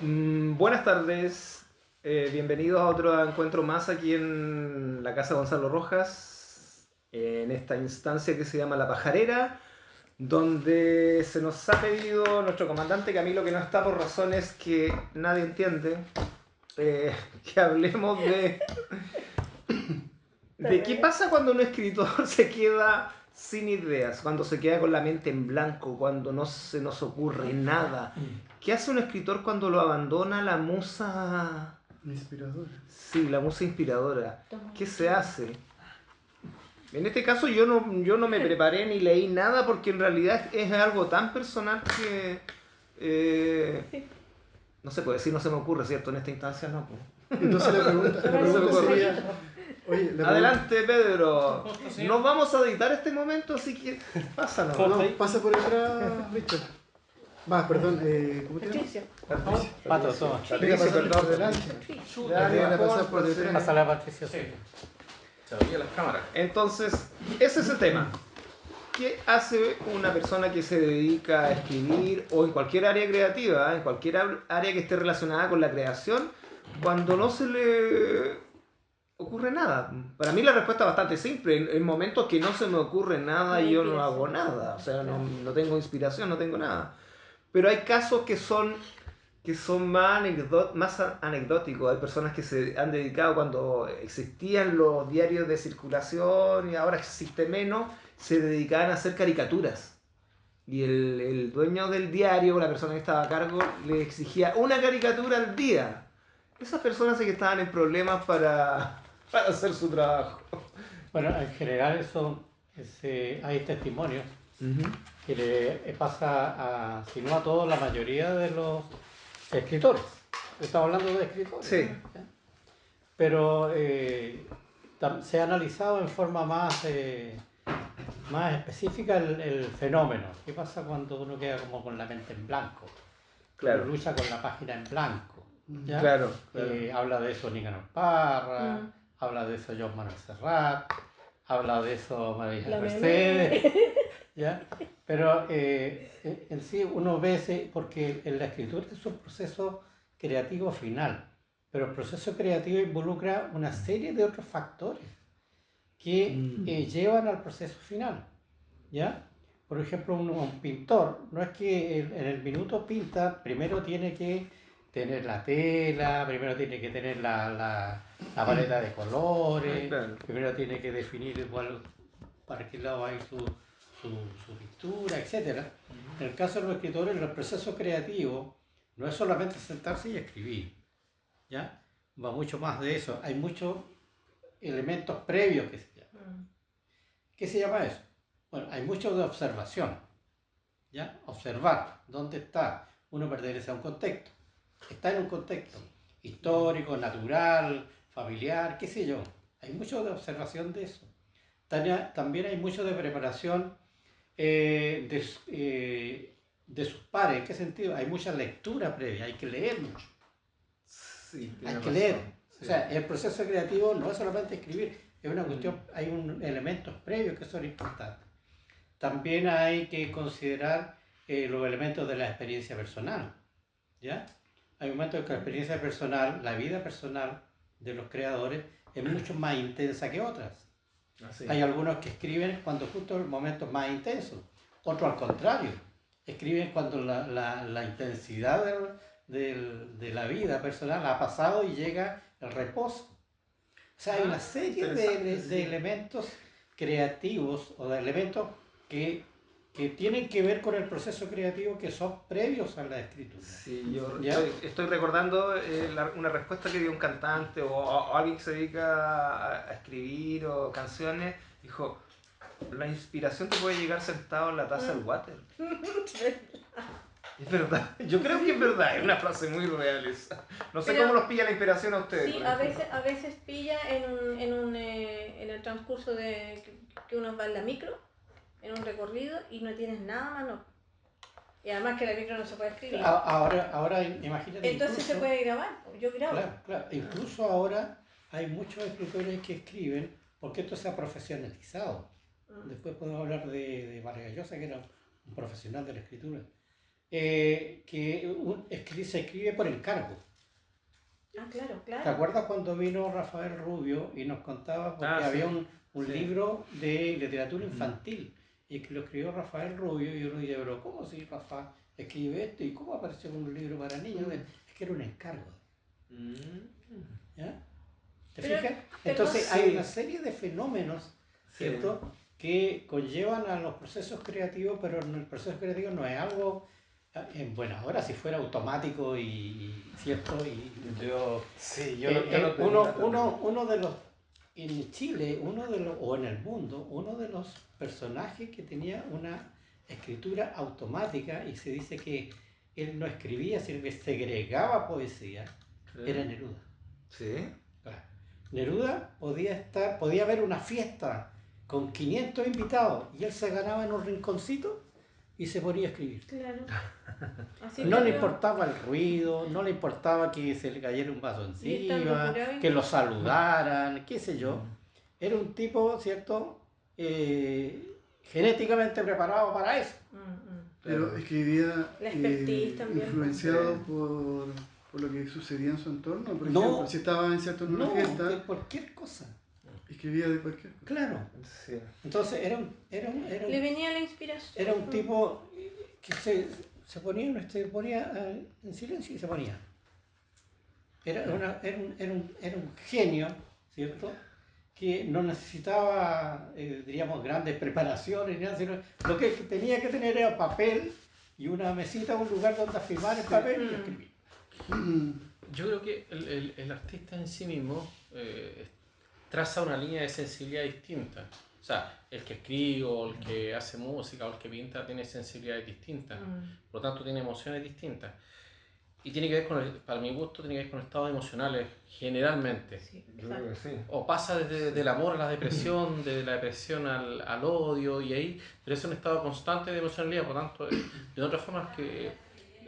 Buenas tardes, bienvenidos a otro encuentro más aquí en la Casa Gonzalo Rojas, en esta instancia que se llama La Pajarera, donde se nos ha pedido nuestro comandante Camilo, que no está por razones que nadie entiende, eh, que hablemos de qué pasa cuando un escritor se queda sin ideas, cuando se queda con la mente en blanco, cuando no se nos ocurre nada. ¿Qué hace un escritor cuando lo abandona la musa? Inspiradora. Sí, la musa inspiradora. ¿Qué se hace? En este caso yo no me preparé ni leí nada porque en realidad es algo tan personal que no se puede decir, no se me ocurre, ¿cierto? En esta instancia no. Pues. Entonces la pregunta sería, oye, Adelante, Pedro. No vamos a editar este momento, así que pásalo. No, pasa por atrás, Víctor. Va, perdón, ¿cómo te llamas? Patricia. Pato, toma. Patricia, pasar por delante. Adriana, pasar por detrás. Pásale a Patricia. Sí. Se abrían las cámaras. Entonces, ese es el tema. ¿Qué hace una persona que se dedica a escribir o en cualquier área creativa, en cualquier área que esté relacionada con la creación, cuando no se le ocurre nada? Para mí la respuesta es bastante simple. En momentos que no se me ocurre nada, yo no hago nada. O sea, no tengo inspiración, no tengo nada. Pero hay casos que son más anecdóticos. Hay personas que se han dedicado cuando existían los diarios de circulación y ahora existe menos, se dedicaban a hacer caricaturas. Y el dueño del diario, la persona que estaba a cargo, le exigía una caricatura al día. Esas personas sí que estaban en problemas para hacer su trabajo. Bueno, en general hay testimonios que le pasa a, si no a todos, la mayoría de los escritores. Estamos hablando de escritores. Sí. ¿Ya? Pero se ha analizado en forma más específica el fenómeno. ¿Qué pasa cuando uno queda como con la mente en blanco? Claro. Uno lucha con la página en blanco. ¿Ya? Claro. Habla de eso Nicanor Parra, habla de eso John Manuel Serrat, habla de eso María Mercedes, ¿ya? Pero en sí uno ve, porque en la escritura es un proceso creativo final, pero el proceso creativo involucra una serie de otros factores que llevan al proceso final, ¿ya? Por ejemplo, un pintor, no es que en el minuto pinta, primero tiene que tener la tela, primero tiene que tener la paleta de colores, Claro. primero tiene que definir igual para qué lado va a ir su pintura, etc. En el caso de los escritores, el proceso creativo no es solamente sentarse y escribir, ¿ya? Va mucho más de eso, hay muchos elementos previos que se llaman. ¿Qué se llama eso? Bueno, hay mucho de observación, ¿ya? Observar dónde está. Uno pertenece a un contexto. Está en un contexto histórico, natural, familiar, qué sé yo. Hay mucho de observación de eso. También hay mucho de preparación de sus pares. ¿En qué sentido? Hay mucha lectura previa, hay que leer mucho. Sí, Hay que razón. leer. Sí. O sea, el proceso creativo no es solamente escribir, es una cuestión, hay elementos previos que son importantes. También hay que considerar los elementos de la experiencia personal, ¿ya? Hay momentos en que la experiencia personal, la vida personal de los creadores es mucho más intensa que otras. Así. Hay algunos que escriben cuando justo el momento es más intenso, otros al contrario, escriben cuando la intensidad de la vida personal ha pasado y llega el reposo. O sea, hay una serie de elementos creativos o de elementos que tienen que ver con el proceso creativo que son previos a la escritura. Sí, yo ¿Ya? estoy recordando una respuesta que dio un cantante o alguien que se dedica a escribir o canciones. Dijo, la inspiración te puede llegar sentado en la taza del water. Es verdad, yo creo que es verdad, es una frase muy real esa. No sé Pero- cómo los pilla la inspiración a ustedes. Sí, por a ejemplo. veces pilla en el transcurso de que uno va en la micro, en un recorrido y no tienes nada a mano. Y además que la micro no se puede escribir. Ahora imagínate. Entonces incluso, se puede grabar, yo grabo. Claro, incluso ahora hay muchos escritores que escriben porque esto se ha profesionalizado. Después podemos hablar de Vargas Llosa, que era un profesional de la escritura. se escribe por encargo. Ah, claro, ¿Te claro. acuerdas cuando vino Rafael Rubio y nos contaba porque Ah, sí. había un Sí. libro de literatura infantil y que lo escribió Rafael Rubio y uno dice, pero ¿cómo si Rafael escribe esto y cómo apareció un libro para niños? Es que era un encargo. ¿Ya? ¿Te Pero- fijas? pero Entonces sí. hay una serie de fenómenos, Sí. ¿cierto?, que conllevan a los procesos creativos, pero el proceso creativo no es algo, en buena hora, si fuera automático ¿cierto? Uno de los, en Chile, o en el mundo, uno de los personajes que tenía una escritura automática y se dice que él no escribía, sino que segregaba poesía, era Neruda. Sí. Claro. Neruda podía haber una fiesta con 500 invitados y él se ganaba en un rinconcito y se ponía a escribir. Claro. Así No le que yo- importaba el ruido, no le importaba que se le cayera un vaso Y estando encima, curado que lo incluso. saludaran, qué sé yo. Era un tipo, ¿cierto? Genéticamente preparado para eso. Pero escribía La expertise también. influenciado Sí. por lo que sucedía en su entorno. Por No. ejemplo, si estaba en cierto en una No, fiesta, de cualquier cosa. escribía de cualquier cosa. Claro. Sí. Entonces Le venía la inspiración. era un tipo que se ponía en silencio y se ponía. Era un genio, ¿cierto? Que no necesitaba, diríamos, grandes preparaciones, ni nada, sino lo que tenía que tener era papel y una mesita, un lugar donde firmar el papel y escribir. Yo creo que el artista en sí mismo traza una línea de sensibilidad distinta. O sea, el que escribe o el que hace música o el que pinta tiene sensibilidades distintas. Por lo tanto, tiene emociones distintas. Y tiene que ver para mi gusto, tiene que ver con estados emocionales, generalmente. Sí, Yo creo que sí. O pasa del amor a la depresión, de la depresión al odio, y ahí, pero es un estado constante de emocionalidad, por lo tanto, de otras formas que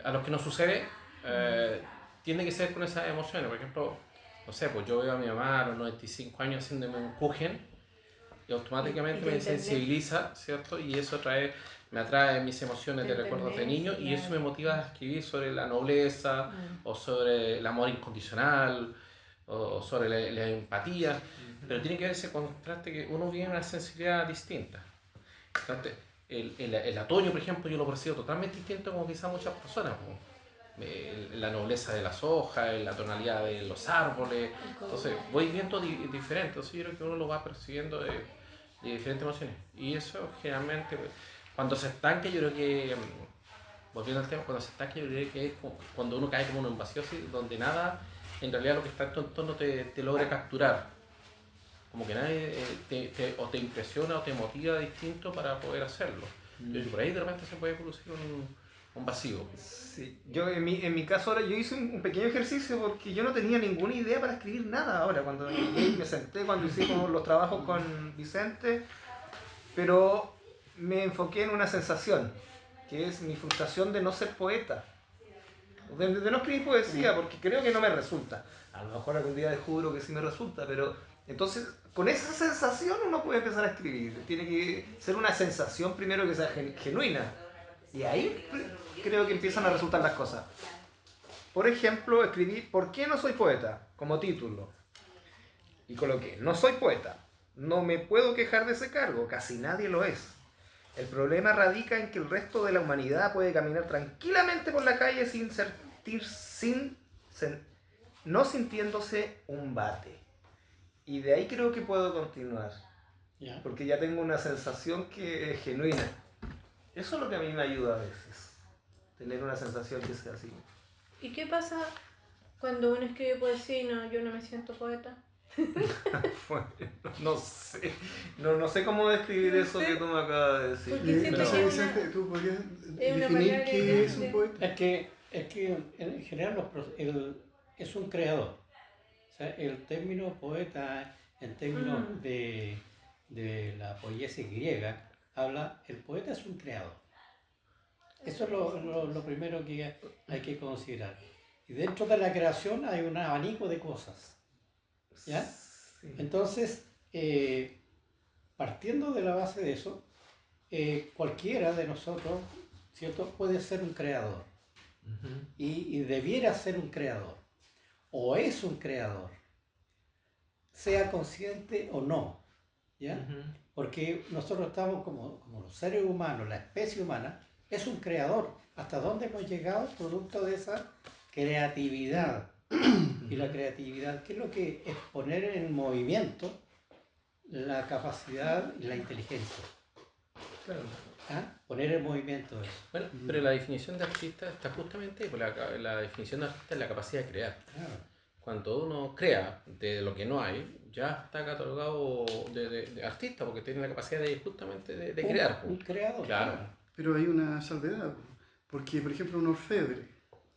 a los que nos sucede, tiene que ser con esas emociones. Por ejemplo, no sé, pues yo veo a mi mamá a los 95 años haciéndome un kuchen y automáticamente Y me te entendés. sensibiliza, ¿cierto? Y eso me atrae mis emociones Te de recuerdos de entendés, niño y eso me claro. motiva a escribir sobre la nobleza o sobre el amor incondicional o sobre la empatía, pero tiene que ver ese contraste que uno vive una sensibilidad distinta. Entonces, el otoño, por ejemplo, yo lo percibo totalmente distinto como quizás muchas personas. La nobleza de las hojas, la tonalidad de los árboles, entonces voy viendo diferente, entonces yo creo que uno lo va percibiendo de diferentes emociones. Y eso generalmente, cuando se estanca, yo creo que, volviendo al tema, cuando se estanca, yo creo que es cuando uno cae como en un vacío así, donde nada, en realidad lo que está en tu entorno te logra capturar. Como que nadie o te impresiona o te motiva distinto para poder hacerlo. Yo creo que por ahí de repente se puede producir un vacío. Sí. Yo en mi caso ahora yo hice un pequeño ejercicio porque yo no tenía ninguna idea para escribir nada ahora. Cuando llegué y me senté, cuando hicimos los trabajos con Vicente, pero me enfoqué en una sensación, que es mi frustración de no ser poeta. De no escribir poesía, porque creo que no me resulta. A lo mejor algún día descubro que sí me resulta, pero entonces con esa sensación uno puede empezar a escribir. Tiene que ser una sensación primero que sea genuina. Y ahí creo que empiezan a resultar las cosas. Por ejemplo, escribí ¿Por qué no soy poeta? Como título. Y coloqué, no soy poeta. No me puedo quejar de ese cargo, casi nadie lo es. El problema radica en que el resto de la humanidad puede caminar tranquilamente por la calle no sintiéndose un bate. Y de ahí creo que puedo continuar. ¿Ya? Porque ya tengo una sensación que es genuina. Eso es lo que a mí me ayuda a veces. Tener una sensación que sea así. ¿Y qué pasa cuando uno escribe poesía y yo no me siento poeta? Bueno, no sé. No sé cómo describir No eso sé. que tú me acabas de decir. Porque siento Entonces, que es Vicente, una- ¿tú podrías es una definir palabra qué que es un poeta? Es que en general es un creador. O sea, el término poeta, en términos de la poesía griega, el poeta es un creador. Eso es lo primero que hay que considerar. Y dentro de la creación hay un abanico de cosas. ¿Ya? Sí. Entonces, partiendo de la base de eso, cualquiera de nosotros ¿cierto? Puede ser un creador y debiera ser un creador, o es un creador, sea consciente o no, ¿ya? Porque nosotros estamos como los seres humanos, la especie humana es un creador. ¿Hasta dónde hemos llegado producto de esa creatividad? Y la creatividad, ¿qué es lo que es poner en movimiento la capacidad y la inteligencia? Claro. ¿Ah? Poner en movimiento eso. Bueno, pero la definición de artista está justamente, pues la definición de artista es la capacidad de crear. Claro. Cuando uno crea de lo que no hay, ya está catalogado de artista, porque tiene la capacidad de justamente de crear. Un creador. Claro. Pero hay una salvedad, porque por ejemplo un orfebre,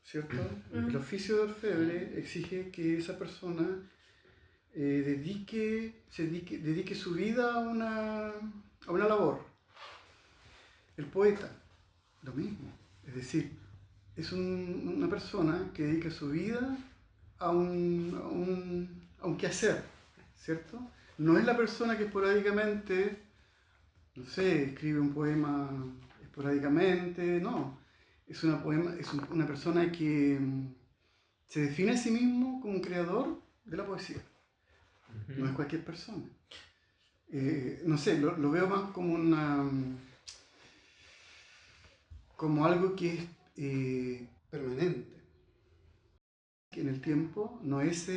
¿cierto? El oficio de orfebre exige que esa persona dedique su vida a una labor. El poeta, lo mismo. Es decir, es una persona que dedica su vida a un quehacer, ¿cierto? No es la persona que esporádicamente, no sé, escribe un poema esporádicamente, no. Es una persona que se define a sí mismo como un creador de la poesía. No es cualquier persona. No sé, lo veo más como algo que es permanente. Que en el tiempo no es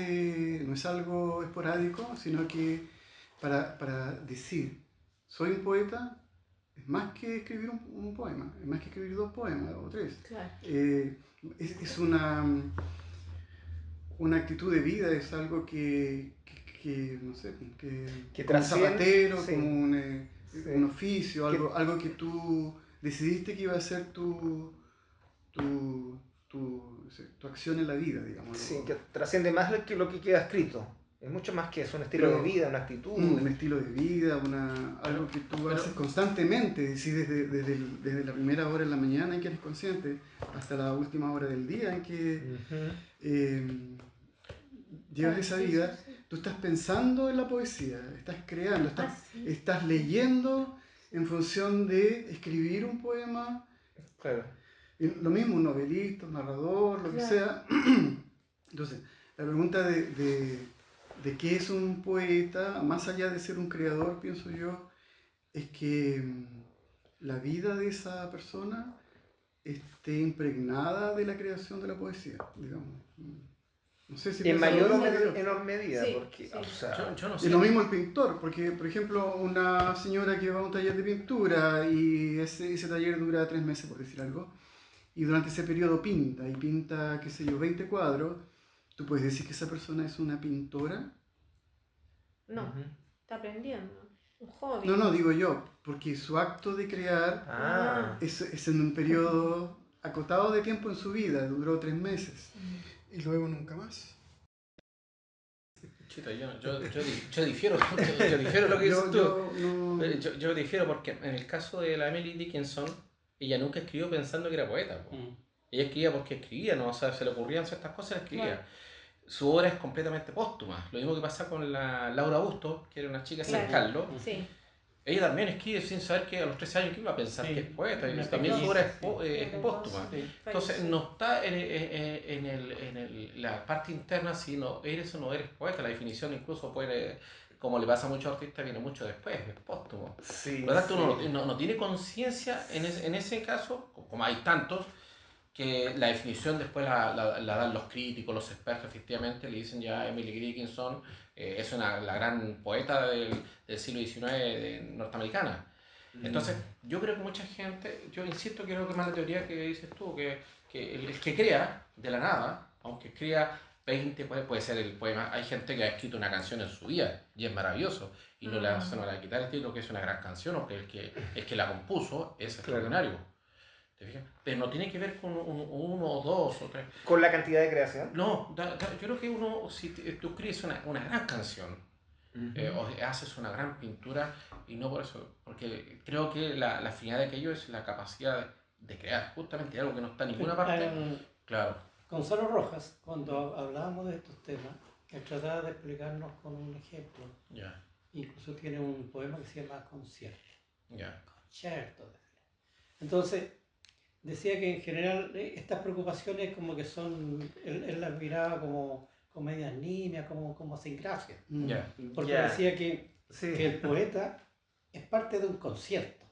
algo esporádico, sino que para decir soy un poeta es más que escribir un poema, es más que escribir 2 poemas o 3. Claro. Es una actitud de vida, es algo que no sé, Que como un trasciende, zapatero, sí. como un oficio, Que- algo que tú decidiste que iba a ser tu acción en la vida, digamos. Sí, que trasciende más que lo que queda escrito. Es mucho más que eso, un estilo de vida, una actitud. Un estilo de vida, algo que tú haces constantemente, si desde la primera hora de la mañana en que eres consciente hasta la última hora del día en que llevas esa vida, tú estás pensando en la poesía, estás creando, estás leyendo en función de escribir un poema. Claro. Lo mismo, un novelista, un narrador, lo que sea. Entonces, la pregunta de qué es un poeta, más allá de ser un creador, pienso yo, es que la vida de esa persona esté impregnada de la creación de la poesía, digamos. No sé si En piensa lo mayor o mismo que yo. menor medida, Sí, porque, sí. o sea, Yo no Y sé. lo mismo el pintor, porque por ejemplo una señora que va a un taller de pintura y ese taller dura 3 meses, por decir algo, y durante ese periodo pinta, qué sé yo, 20 cuadros, ¿tú puedes decir que esa persona es una pintora? No, está aprendiendo. Un hobby. No, digo yo, porque su acto de crear ah, es en un periodo acotado de tiempo en su vida, duró 3 meses, y luego nunca más. Chita, yo difiero, yo difiero lo que dices tú. No... Yo difiero porque en el caso de la Emily Dickinson, ella nunca escribió pensando que era poeta. Po. Ella escribía porque escribía, ¿no? O sea, se le ocurrían ciertas cosas, la escribía. Claro. Su obra es completamente póstuma. Lo mismo que pasa con la Laura Busto, que era una chica de San Carlos. Sí. Ella también escribe sin saber que a los 13 años que iba a pensar que es poeta. Y Una también su pequeña, obra sí. es póstuma. Sí. Entonces no está en la parte interna si no eres o no eres poeta. La definición incluso puede, como le pasa a muchos artistas, viene mucho después, es póstumo. sí. Por lo tanto, Sí. uno no tiene conciencia en ese caso, como hay tantos, que la definición después la dan los críticos, los expertos, efectivamente, le dicen ya Emily Dickinson es la gran poeta del siglo XIX norteamericana. Entonces, yo creo que mucha gente, yo insisto que creo que más la teoría que dices tú, que el que crea de la nada, aunque crea 20, puede ser el poema, hay gente que ha escrito una canción en su vida y es maravilloso, y no le van a quitar el título que es una gran canción, o que el que la compuso es extraordinario. ¿Te fijas? Pero no tiene que ver con uno o dos o tres. Con la cantidad de creación. No, yo creo que si tú escribes una gran canción, o haces una gran pintura, y no por eso, porque creo que la finalidad de aquello es la capacidad de crear, justamente algo que no está en ninguna parte. Claro. Gonzalo Rojas, cuando hablábamos de estos temas, él trataba de explicarnos con un ejemplo. Ya. Incluso tiene un poema que se llama Concierto. Ya. Concierto. Entonces, decía que en general estas preocupaciones como que son, él las miraba como comedias nimias, como sin gracia. Ya. Porque Ya. decía que Sí. el poeta es parte de un concierto,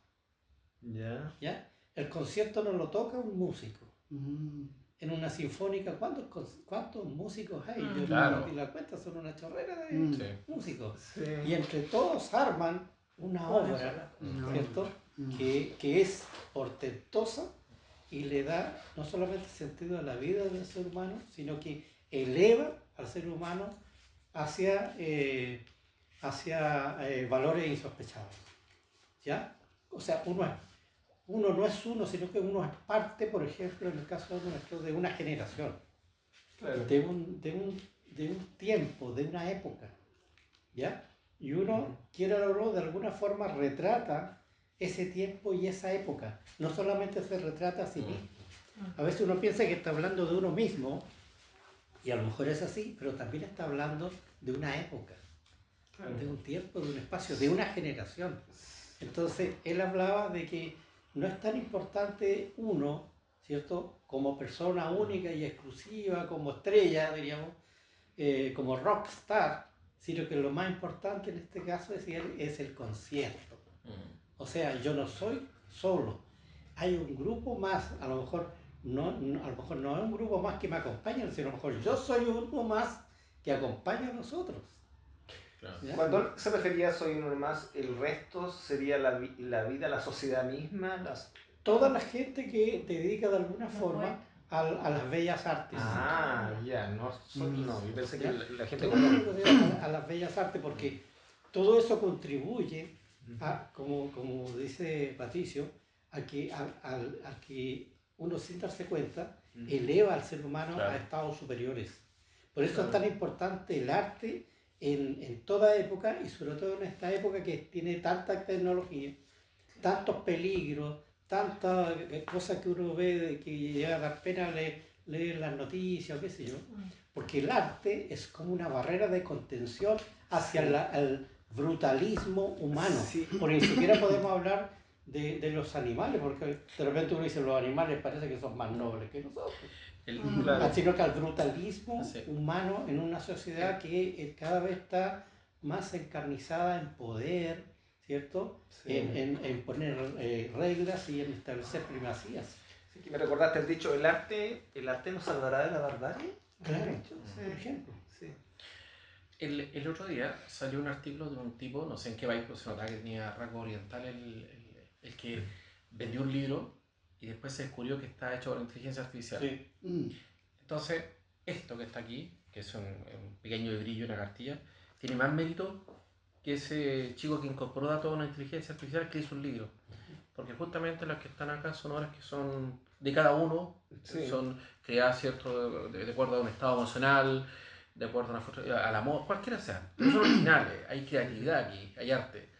Ya. ¿ya? El concierto no lo toca un músico. Mm. En una sinfónica, ¿cuántos músicos hay? Yo Claro. no la cuenta, son una chorrera de Mm. Sí. músicos. Sí. Y entre todos arman una obra, No. ¿cierto? Mm. Que es portentosa y le da no solamente sentido a la vida del ser humano, sino que eleva al ser humano hacia valores insospechados. ¿Ya? O sea, uno no es uno, sino que uno es parte, por ejemplo, en el caso nuestro, de una generación, Claro. de un tiempo, de una época. ¿Ya? Y uno, quiera o no, de alguna forma retrata ese tiempo y esa época. No solamente se retrata a sí mismo. A veces uno piensa que está hablando de uno mismo, y a lo mejor es así, pero también está hablando de una época, de un tiempo, de un espacio, de una generación. Entonces, él hablaba de que no es tan importante uno, ¿cierto? Como persona única y exclusiva, como estrella, diríamos, como rockstar, sino que lo más importante en este caso es el concierto. O sea, yo no soy solo. Hay un grupo más, a lo mejor a lo mejor no es un grupo más que me acompaña, sino a lo mejor yo soy un grupo más que acompaña a nosotros. Claro. ¿Ya? Cuando él se refería a soy uno más, el resto sería la vida, la sociedad misma, Toda la gente que te dedica de alguna forma a las bellas artes. Ah, ya, no, no, yo pensé que ¿Ya? la gente Todo lo común. que considera a las bellas artes, porque todo eso contribuye a, como dice Patricio, a que uno sin darse cuenta eleva al ser humano Claro. a estados superiores. Por eso Claro. es tan importante el arte en toda época, y sobre todo en esta época que tiene tanta tecnología, tantos peligros, tantas cosas que uno ve de que llega a dar pena leer las noticias o qué sé yo, porque el arte es como una barrera de contención hacia el brutalismo humano, Sí. porque ni siquiera podemos hablar de los animales, porque de repente uno dice los animales parece que son más nobles que nosotros, Claro. sino que al brutalismo Sí. humano en una sociedad que cada vez está más encarnizada en poder, ¿cierto? Sí. En poner reglas y en establecer primacías. Así que me recordaste el dicho, el arte nos salvará de la barbarie. Claro, ¿Has dicho? Sí. por ejemplo. Sí. El otro día salió un artículo de un tipo, no sé en qué país, pero se notaba que tenía rasgo oriental, el que vendió un libro y después se descubrió que está hecho por inteligencia artificial. Sí. Mm. Entonces, esto que está aquí, que es un pequeño hebrillo, una cartilla, tiene más mérito que ese chico que incorporó datos a una inteligencia artificial que hizo un libro. Porque justamente las que están acá son obras que son de cada uno, Sí. son creadas, ¿cierto?, de acuerdo a un estado emocional, de acuerdo a al amor, cualquiera sea. Pero son originales, hay creatividad aquí, hay arte.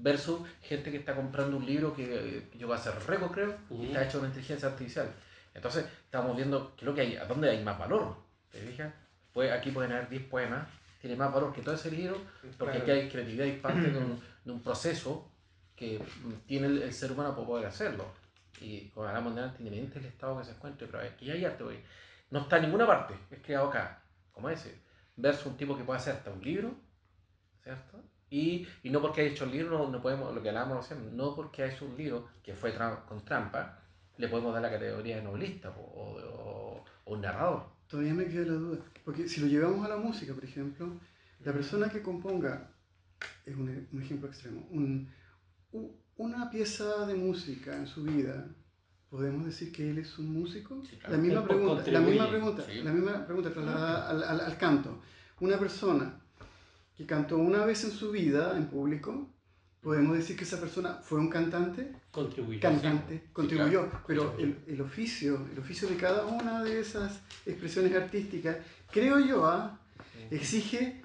Versus gente que está comprando un libro que yo voy a hacer récord, creo, y está hecho con inteligencia artificial. Entonces, estamos viendo qué es lo que hay, a dónde hay más valor. ¿Te fijas? Pues aquí pueden haber 10 poemas, tiene más valor que todo ese libro, porque Claro. aquí hay creatividad y parte de un proceso que tiene el ser humano para poder hacerlo. Y con hablamos de arte, independiente del estado que se encuentre, pero aquí hay arte, hoy. No está en ninguna parte, es creado acá, como ese. Versus un tipo que puede hacer hasta un libro, ¿cierto? Y no porque haya hecho el libro, no podemos, lo que hablábamos siempre, no porque haya hecho un libro que fue con trampa, le podemos dar la categoría de novelista o un narrador. Todavía me queda la duda, porque si lo llevamos a la música, por ejemplo, la persona que componga, es un ejemplo extremo, una pieza de música en su vida, ¿podemos decir que él es un músico? Sí, claro. La misma Él pregunta, contribuye, sí. la misma pregunta trasladada al canto. Una persona que cantó una vez en su vida en público, ¿podemos decir que esa persona fue un cantante? Contribuyó. Cantante, Sí, contribuyó, claro. pero el oficio de cada una de esas expresiones artísticas, creo yo, exige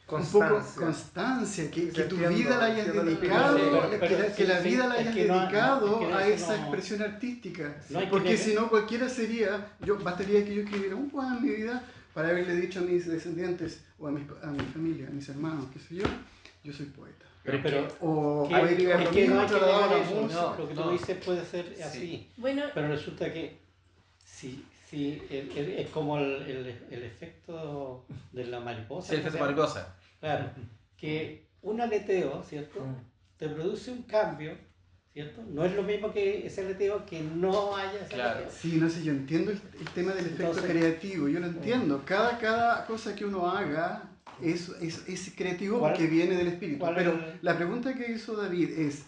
Constancia. un poco constancia, que tu Entiendo, vida la hayas entiendo lo que dedicado, quieres decir. que la Sí, vida la es hayas que no, dedicado es que a eso esa no- expresión artística. no hay que Porque negar. si no, cualquiera sería, bastaría que yo escribiera un poema en mi vida para haberle dicho a mis descendientes o a mi familia, a mis hermanos, qué sé yo soy poeta. Pero O que- puede es crear lo que mismo no hay que trasladado a negar la eso, música. no, lo que tú no. dices puede ser Sí. así, Bueno, pero resulta que es como el efecto de la mariposa. Sí, el ¿cómo efecto se llama? mariposa. Claro, que un aleteo, ¿cierto? Te produce un cambio, ¿cierto? No es lo mismo que ese aleteo que no haya ese Claro. aleteo. Sí, no sé, yo entiendo el tema del efecto Entonces- creativo, yo lo entiendo. Cada cosa que uno haga es creativo ¿Cuál- porque viene del espíritu. cuál Pero el- la pregunta que hizo David es,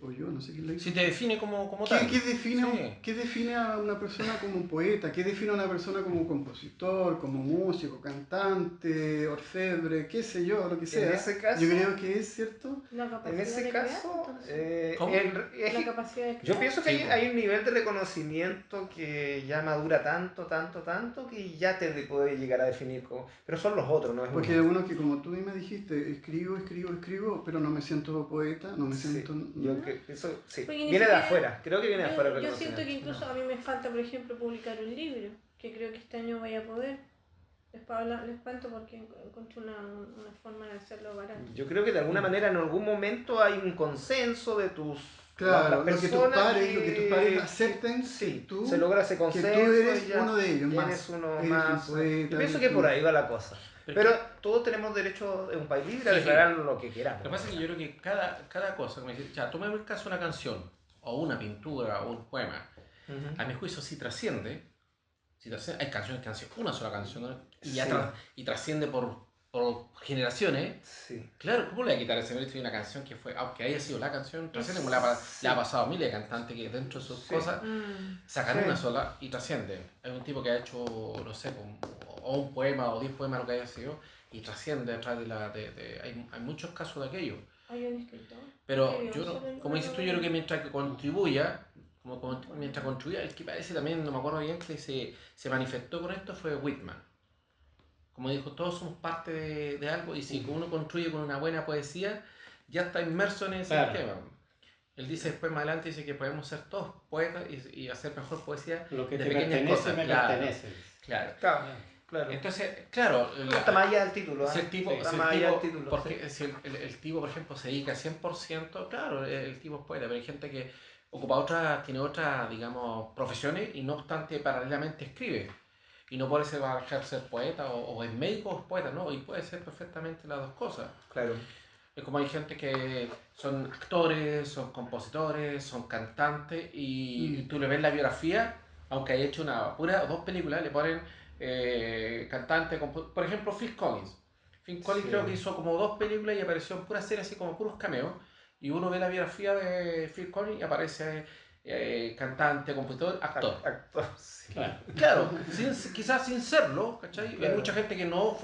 o yo, no sé quién la hizo. Si te define como ¿Qué, tal. qué define, Sí. qué define a una persona como un poeta? ¿Qué define a una persona como compositor, como músico, cantante, orfebre, qué sé yo, lo que sea? En ese caso- yo creo que es cierto. la En capacidad ese de crear, caso, entonces. ¿Cómo? La capacidad de crear. yo pienso que Sí, hay, pues. hay un nivel de reconocimiento que ya madura tanto, que ya te puede llegar a definir como... Pero son los otros, no es Porque hay uno. algunos que, como tú misma dijiste, escribo, pero no me siento poeta, no me Sí, siento... yo pienso, sí. Porque ni Viene de siquiera- afuera, creo que viene de afuera el Yo siento que reconocimiento. incluso a mí me falta, por ejemplo, publicar un libro, que creo que este año voy a poder. Les cuento porque encontré una forma de hacerlo barato. Yo creo que de alguna manera en algún momento hay un consenso de tus Claro, otras lo que tus personas pares acepten sí, que tú, se logra ese que consenso tú eres y ya uno de ellos eres más. uno Eres más. un poeta, Yo pienso eres que por un- ahí va la cosa. Pero todos tenemos derecho en un país libre a Sí, declarar lo que queramos. Lo que pasa es que yo creo que cada cosa, como decir, ya, tomemos el caso de una canción, o una pintura, o un poema, a mi juicio sí trasciende. Hay canciones que han sido una sola canción, ¿no? Y, ya Sí. y trasciende por generaciones. Sí. Claro, ¿cómo le va a quitar ese mérito de una canción que fue, aunque haya sido la canción, trasciende? Como le ha pasado a miles de cantantes que dentro de sus Sí. cosas sacan Sí. una sola y trasciende. Hay un tipo que ha hecho, no sé, o un poema o 10 poemas, lo que haya sido, y trasciende detrás hay muchos casos de aquello. Hay un escritor. Pero que yo, solo como dices tú, yo creo que mientras que contribuya, mientras contribuya, el que parece también, no me acuerdo bien, que se manifestó con esto fue Whitman. Como dijo, todos somos parte de algo y si uno construye con una buena poesía, ya está inmerso en ese tema. Él dice después más adelante, dice que podemos ser todos poetas y hacer mejor poesía Lo que de te pequeñas pertenece cosas. me Claro, pertenece. claro. Claro. Entonces, claro, Está más allá del título. si el tipo, Está si más el allá del tipo, título. porque si el tipo, por ejemplo, se dedica 100%, claro, el tipo es poeta, pero hay gente que tiene otras, digamos, profesiones y no obstante paralelamente escribe. Y no puede ser poeta o es médico o es poeta, ¿no? Y puede ser perfectamente las dos cosas. Claro. Es como hay gente que son actores, son compositores, son cantantes y tú le ves la biografía, aunque haya hecho una pura o dos películas, le ponen cantante, por ejemplo Phil Collins. Phil Collins creo que hizo como 2 películas y apareció en puras series así como puros cameos y uno ve la biografía de Phil Collins y aparece cantante, compositor, actor. Actor, sí. Claro, quizás sin serlo, ¿cachai? Claro. Hay mucha gente que no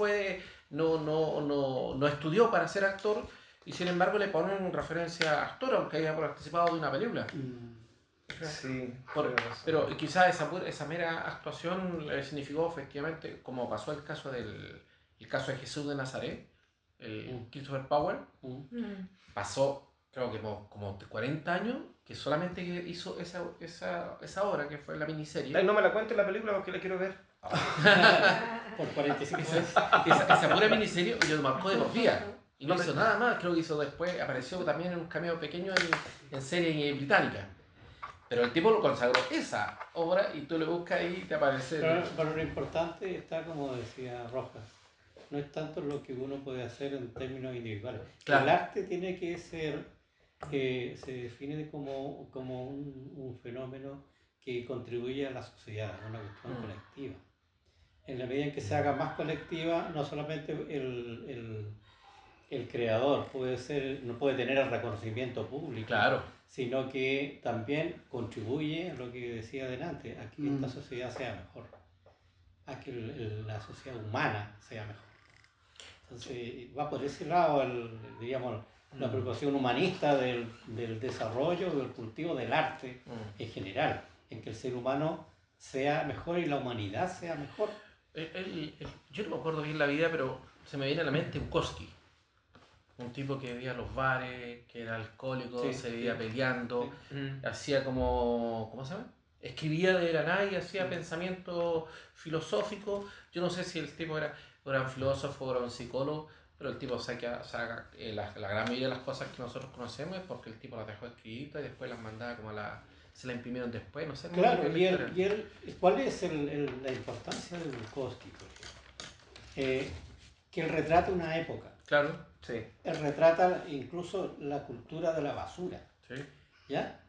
estudió para ser actor y sin embargo le ponen referencia a actor aunque haya participado de una película. Sí, Pero quizás esa mera actuación le significó efectivamente, como pasó el caso de Jesús de Nazaret, el Christopher Powell, pasó creo que como 40 años que solamente hizo esa obra que fue la miniserie. Ay, no me la cuentes la película porque la quiero ver. Por 45 veces. Esa pura miniserie lo marcó de por vida. Y no hizo nada más, creo que hizo después, apareció también en un cameo pequeño en serie británica. Pero el tipo lo consagró esa obra y tú le buscas ahí y te aparece. Pero lo importante está, como decía Rojas, no es tanto lo que uno puede hacer en términos individuales. Claro. El arte tiene que ser, se define como un fenómeno que contribuye a la sociedad, a una cuestión colectiva. En la medida en que se haga más colectiva, no solamente el creador no puede tener el reconocimiento público, Claro. sino que también contribuye a lo que decía adelante, a que esta sociedad sea mejor, a que la sociedad humana sea mejor. Entonces va por ese lado, digamos, la preocupación humanista del desarrollo, del cultivo del arte en general, en que el ser humano sea mejor y la humanidad sea mejor. Yo no me acuerdo bien la vida, pero se me viene a la mente Bukowski. Un tipo que vivía en los bares, que era alcohólico, Sí, se vivía peleando, sí. hacía como, ¿cómo se llama? Escribía de la nada y hacía pensamiento filosófico. Yo no sé si el tipo era un filósofo, era un psicólogo, Pero el tipo saca la gran mayoría de las cosas que nosotros conocemos es porque el tipo las dejó escritas y después las mandaba como se la imprimieron después, no sé. Claro, ¿cuál es la importancia de Bukowski? Que él retrata una época. Claro. Sí. Él retrata incluso la cultura de la basura. Sí. ¿Ya?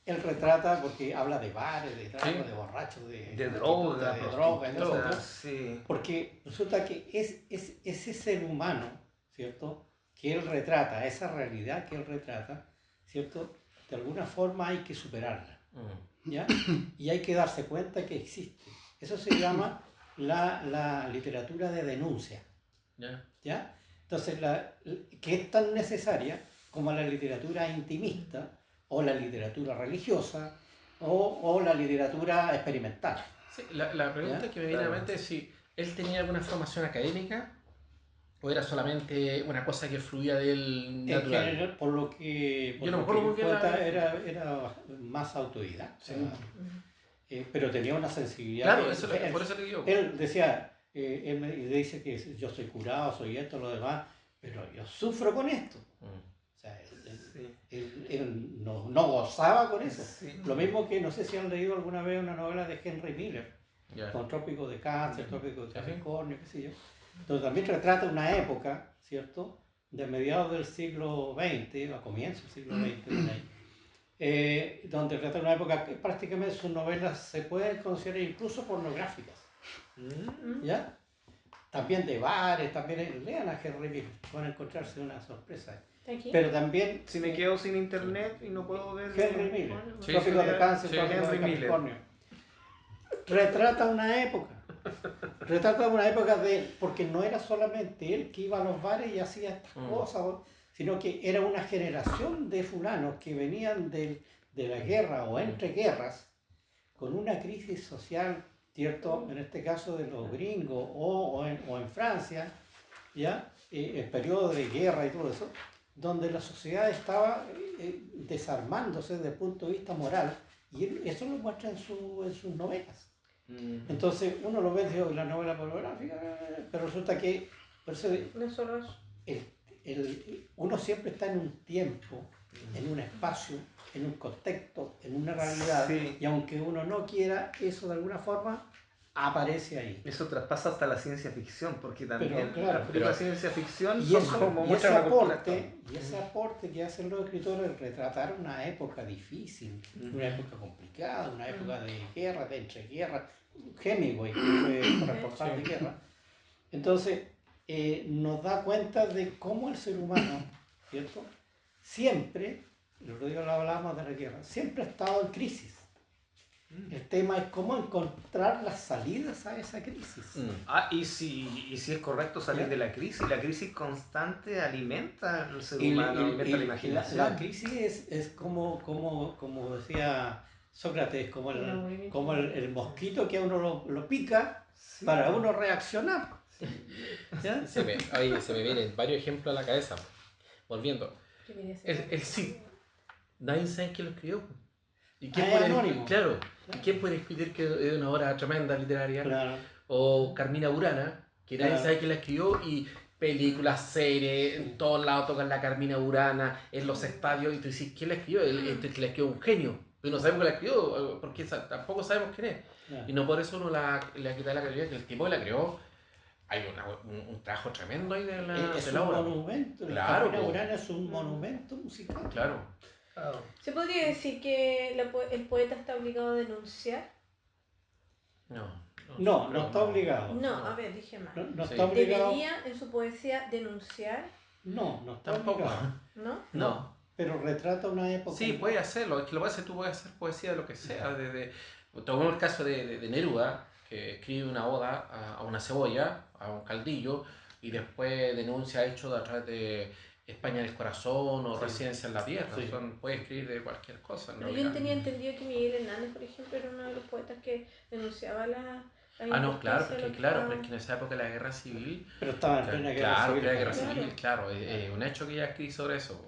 Él retrata porque habla de bares, de tragos, Sí. de borrachos, De droga, de droga, y todo. todo. Sí. Porque resulta que es ese ser humano, ¿cierto? Que él retrata, esa realidad que él retrata, ¿cierto? De alguna forma hay que superarla, ¿ya? Y hay que darse cuenta que existe. Eso se llama la literatura de denuncia, ¿ya? Entonces, que es tan necesaria como la literatura intimista o la literatura religiosa o la literatura experimental. Sí, la pregunta que me viene a la mente es si él tenía alguna formación académica o era solamente una cosa que fluía de él natural. En general, por lo que Yo no me acuerdo muy bien era más autodidacta, pero tenía una sensibilidad. Claro, por eso le digo. Él decía, él me dice que yo soy curado, soy esto, lo demás, pero yo sufro con esto. O sea, él no gozaba con eso. Sí. Lo mismo que, no sé si han leído alguna vez una novela de Henry Miller, con Trópico de Cáncer, Trópico de Capricornio, qué sé yo. Entonces también retrata una época, ¿cierto?, de mediados del siglo XX, a comienzos del siglo XX, por ahí, donde retrata una época que prácticamente sus novelas se pueden considerar incluso pornográficas, ¿ya? También de bares, también lean a Henry Miller, van a encontrarse una sorpresa. Pero también... Si me quedo sin internet y no puedo ver... Henry Miller, Sí, Trópico de Cáncer, sí, Trópico de Henry Miller. Capricornio. Retrata una época. Retrata una época porque no era solamente él que iba a los bares y hacía estas cosas, sino que era una generación de fulanos que venían de la guerra o entre guerras, con una crisis social, ¿cierto? En este caso de los gringos o en Francia, ¿ya? El periodo de guerra y todo eso, donde la sociedad estaba desarmándose desde el punto de vista moral, y eso lo muestra en sus novelas. Entonces uno lo ve en la novela pornográfica, pero resulta que por eso, no solo eso. Uno siempre está en un tiempo, en un espacio, en un contexto, en una realidad, y aunque uno no quiera, eso de alguna forma aparece ahí. Eso traspasa hasta la ciencia ficción, porque también la ciencia ficción y ese aporte que hacen los escritores, retratar una época difícil, una época complicada, una época de guerra, de entreguerra. Hemingway, que fue corresponsal de guerra. Entonces, nos da cuenta de cómo el ser humano, ¿cierto?, siempre, el otro día lo hablábamos de la guerra, siempre ha estado en crisis. El tema es cómo encontrar las salidas a esa crisis. Y si es correcto salir de la crisis constante alimenta al ser humano, alimenta la imaginación. La crisis es como decía Sócrates, como el mosquito que a uno lo pica para uno reaccionar. ¿Ya? Se me vienen varios ejemplos a la cabeza. Volviendo. El Cid. Nadie sabe quién lo escribió. ¿Y quién puede escribir que es una obra tremenda literaria? Claro. O Carmina Burana, que nadie sabe quién la escribió, y películas, series, en todos lados tocan la Carmina Burana, en los estadios, y tú dices, ¿quién la escribió? La escribió un genio, pero no sabemos quién la escribió, porque tampoco sabemos quién es. Y no por eso uno le quita la calidad, que el tipo que la creó, hay un trabajo tremendo ahí de la obra. Es un monumento, Claro, Carmina Burana es un monumento musical. Claro. ¿Se podría decir que el poeta está obligado a denunciar? No está obligado. No, a ver, dije mal. No está obligado. ¿Debería en su poesía denunciar? No está Tampoco. obligado. ¿No? Pero retrata una época. Sí, puede hacerlo. Es que lo que pasa es que tú puedes hacer poesía de lo que sea. Tomamos el caso de Neruda, que escribe una oda a una cebolla, a un caldillo, y después denuncia hechos a través de España del Corazón o Residencia en la Tierra. Sí. Puede escribir de cualquier cosa. Pero yo tenía entendido que Miguel Hernández, por ejemplo, era uno de los poetas que denunciaba la no, claro, pero es que en esa época de la guerra civil... Pero estaba en plena guerra civil. Claro, es un hecho que ya escribí sobre eso.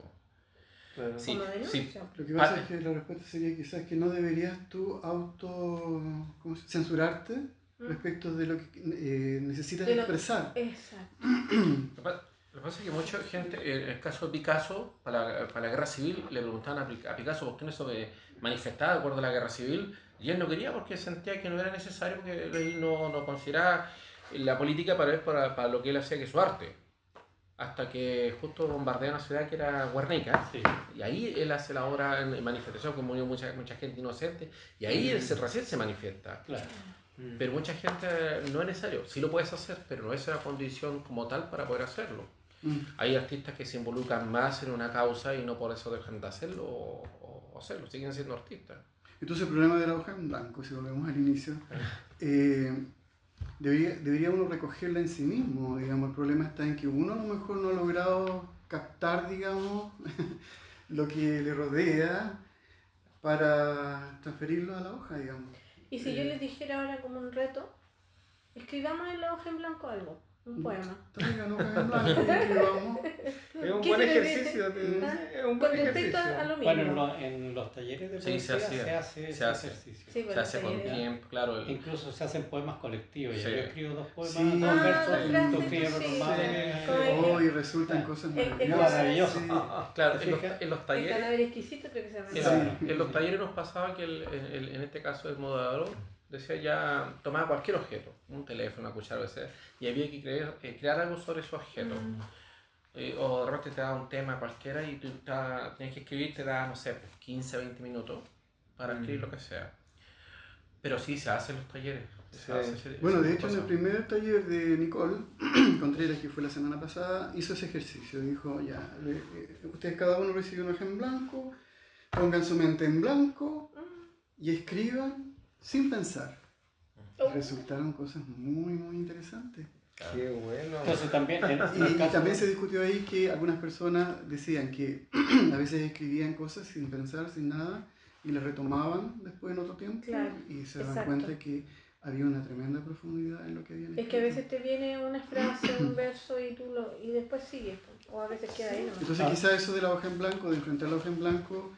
Claro. Sí, como denuncia. Lo que pasa es que la respuesta sería quizás que no deberías tú censurarte respecto de lo que necesitas expresar. Exacto. Lo que pasa es que mucha gente, en el caso de Picasso, para la guerra civil, le preguntaban a Picasso por qué no se manifestaba de acuerdo a la guerra civil, y él no quería porque sentía que no era necesario, porque él no consideraba la política para él para lo que él hacía que su arte. Hasta que justo bombardea una ciudad que era Guernica, Sí. y ahí él hace la obra en manifestación, que murió mucha gente inocente, y ahí él recién se manifiesta. Claro. Pero mucha gente no es necesario, sí lo puedes hacer, pero no es una condición como tal para poder hacerlo. Hay artistas que se involucran más en una causa y no por eso dejan de hacerlo o hacerlo, siguen siendo artistas. Entonces el problema de la hoja en blanco, si volvemos al inicio, debería uno recogerla en sí mismo, digamos. El problema está en que uno a lo mejor no ha logrado captar, digamos, lo que le rodea para transferirlo a la hoja, digamos. Y si yo les dijera ahora como un reto, escribamos en la hoja en blanco algo, un poema. Traigan hojas en blanco y escribamos. Es un ¿Qué buen se le ejercicio. ¿Ah? Es un Con buen respecto ejercicio. a lo mismo. Bueno, en los talleres de Sí, poesía se hacía. se hace ese Se hace. ejercicio. Sí, Se bueno, hace con talleres. tiempo, claro. Incluso se hacen poemas colectivos. Sí. Yo escribo 2 poemas, Sí. 2 versos, dos frases, tú escribes sí, los más. como Y resultan cosas Maravilloso. Sí. Claro, ¿Te en fijas? los El talleres. cadáver exquisito creo que se llama. Sí. En los talleres nos pasaba que en este caso el moderador decía ya, tomaba cualquier objeto, un teléfono, una cuchara, etc. Y había que crear algo sobre ese objeto. O de repente te daba un tema cualquiera y tú tenías que escribir, te daba, no sé, 15, 20 minutos para escribir lo que sea. Pero sí, se hacen los talleres. Bueno, de hecho en el primer taller de Nicole Contreras, que fue la semana pasada, hizo ese ejercicio. Dijo, ya, ustedes cada uno recibe una hoja en blanco, pongan su mente en blanco y escriban sin pensar. Resultaron cosas muy, muy interesantes. Qué bueno. Entonces también, Y también se discutió ahí que algunas personas decían que a veces escribían cosas sin pensar, sin nada, y las retomaban después en otro tiempo, Claro, y se dan exacto. cuenta que había una tremenda profundidad en lo que habían escrito. Es que a veces te viene una frase, un verso y después sigues, o a veces queda ahí nomás. Entonces quizás eso de la hoja en blanco, de enfrentar la hoja en blanco,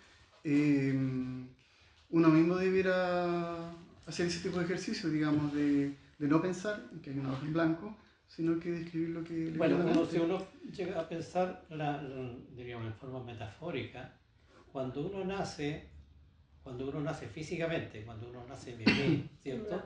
uno mismo debiera hacer ese tipo de ejercicio, digamos, de no pensar que hay una hoja en blanco, sino que de escribir lo que le bueno, viene a la mente. si uno llega a pensar, diríamos, en forma metafórica, cuando uno nace físicamente, cuando uno nace bebé, ¿cierto?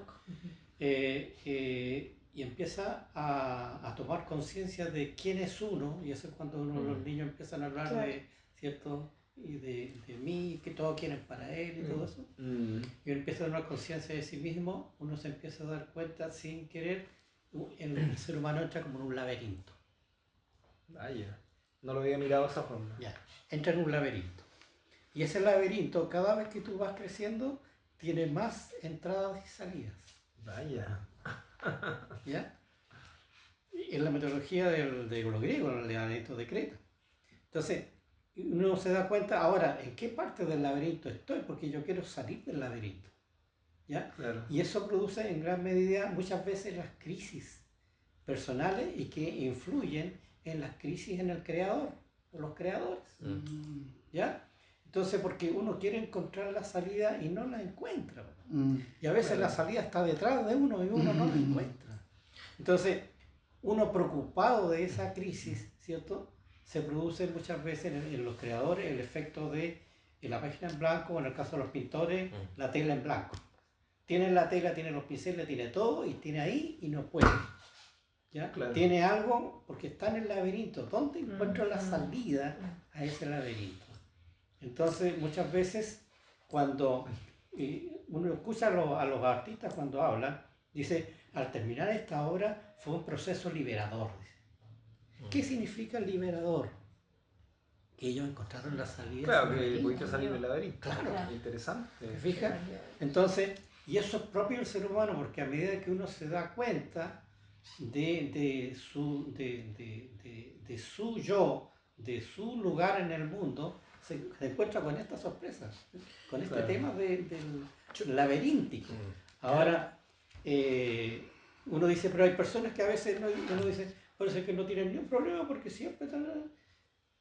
Y empieza a tomar conciencia de quién es uno, y eso es cuando los niños empiezan a hablar de, ¿cierto? Y de mí, que todos quieren para él y todo eso. Y uno empieza a tomar conciencia de sí mismo, uno se empieza a dar cuenta sin querer, el ser humano entra como en un laberinto. Vaya, no lo había mirado de esa forma. Ya, entra en un laberinto. Y ese laberinto, cada vez que tú vas creciendo, tiene más entradas y salidas. Vaya. ¿Ya? En la metodología de los griegos, en el laberinto de Creta. Entonces, uno se da cuenta ahora en qué parte del laberinto estoy, porque yo quiero salir del laberinto. ¿Ya? Claro. Y eso produce en gran medida muchas veces las crisis personales y que influyen en las crisis en el creador, o los creadores. ¿Ya? Entonces, porque uno quiere encontrar la salida y no la encuentra. Y a veces la salida está detrás de uno y uno no la encuentra. Entonces, uno preocupado de esa crisis, ¿cierto? Se produce muchas veces en los creadores el efecto de la página en blanco, o en el caso de los pintores, la tela en blanco. Tienen la tela, tienen los pinceles, tiene todo, y tiene ahí y no puede. ¿Ya? Claro. Tiene algo porque está en el laberinto. ¿Dónde encuentro la salida a ese laberinto? Entonces, muchas veces, cuando uno escucha a los artistas cuando hablan, dice, al terminar esta obra fue un proceso liberador. ¿Qué significa liberador? Que ellos encontraron la salida. Claro, que pudiste salir del laberinto. Claro. Interesante. ¿Te fijas? Entonces, y eso es propio del ser humano, porque a medida que uno se da cuenta de su yo, de su lugar en el mundo, se encuentra con esta sorpresa, con este tema del laberíntico. Ahora, uno dice, pero hay personas que a veces uno dice, parece que no tienen ni un problema porque siempre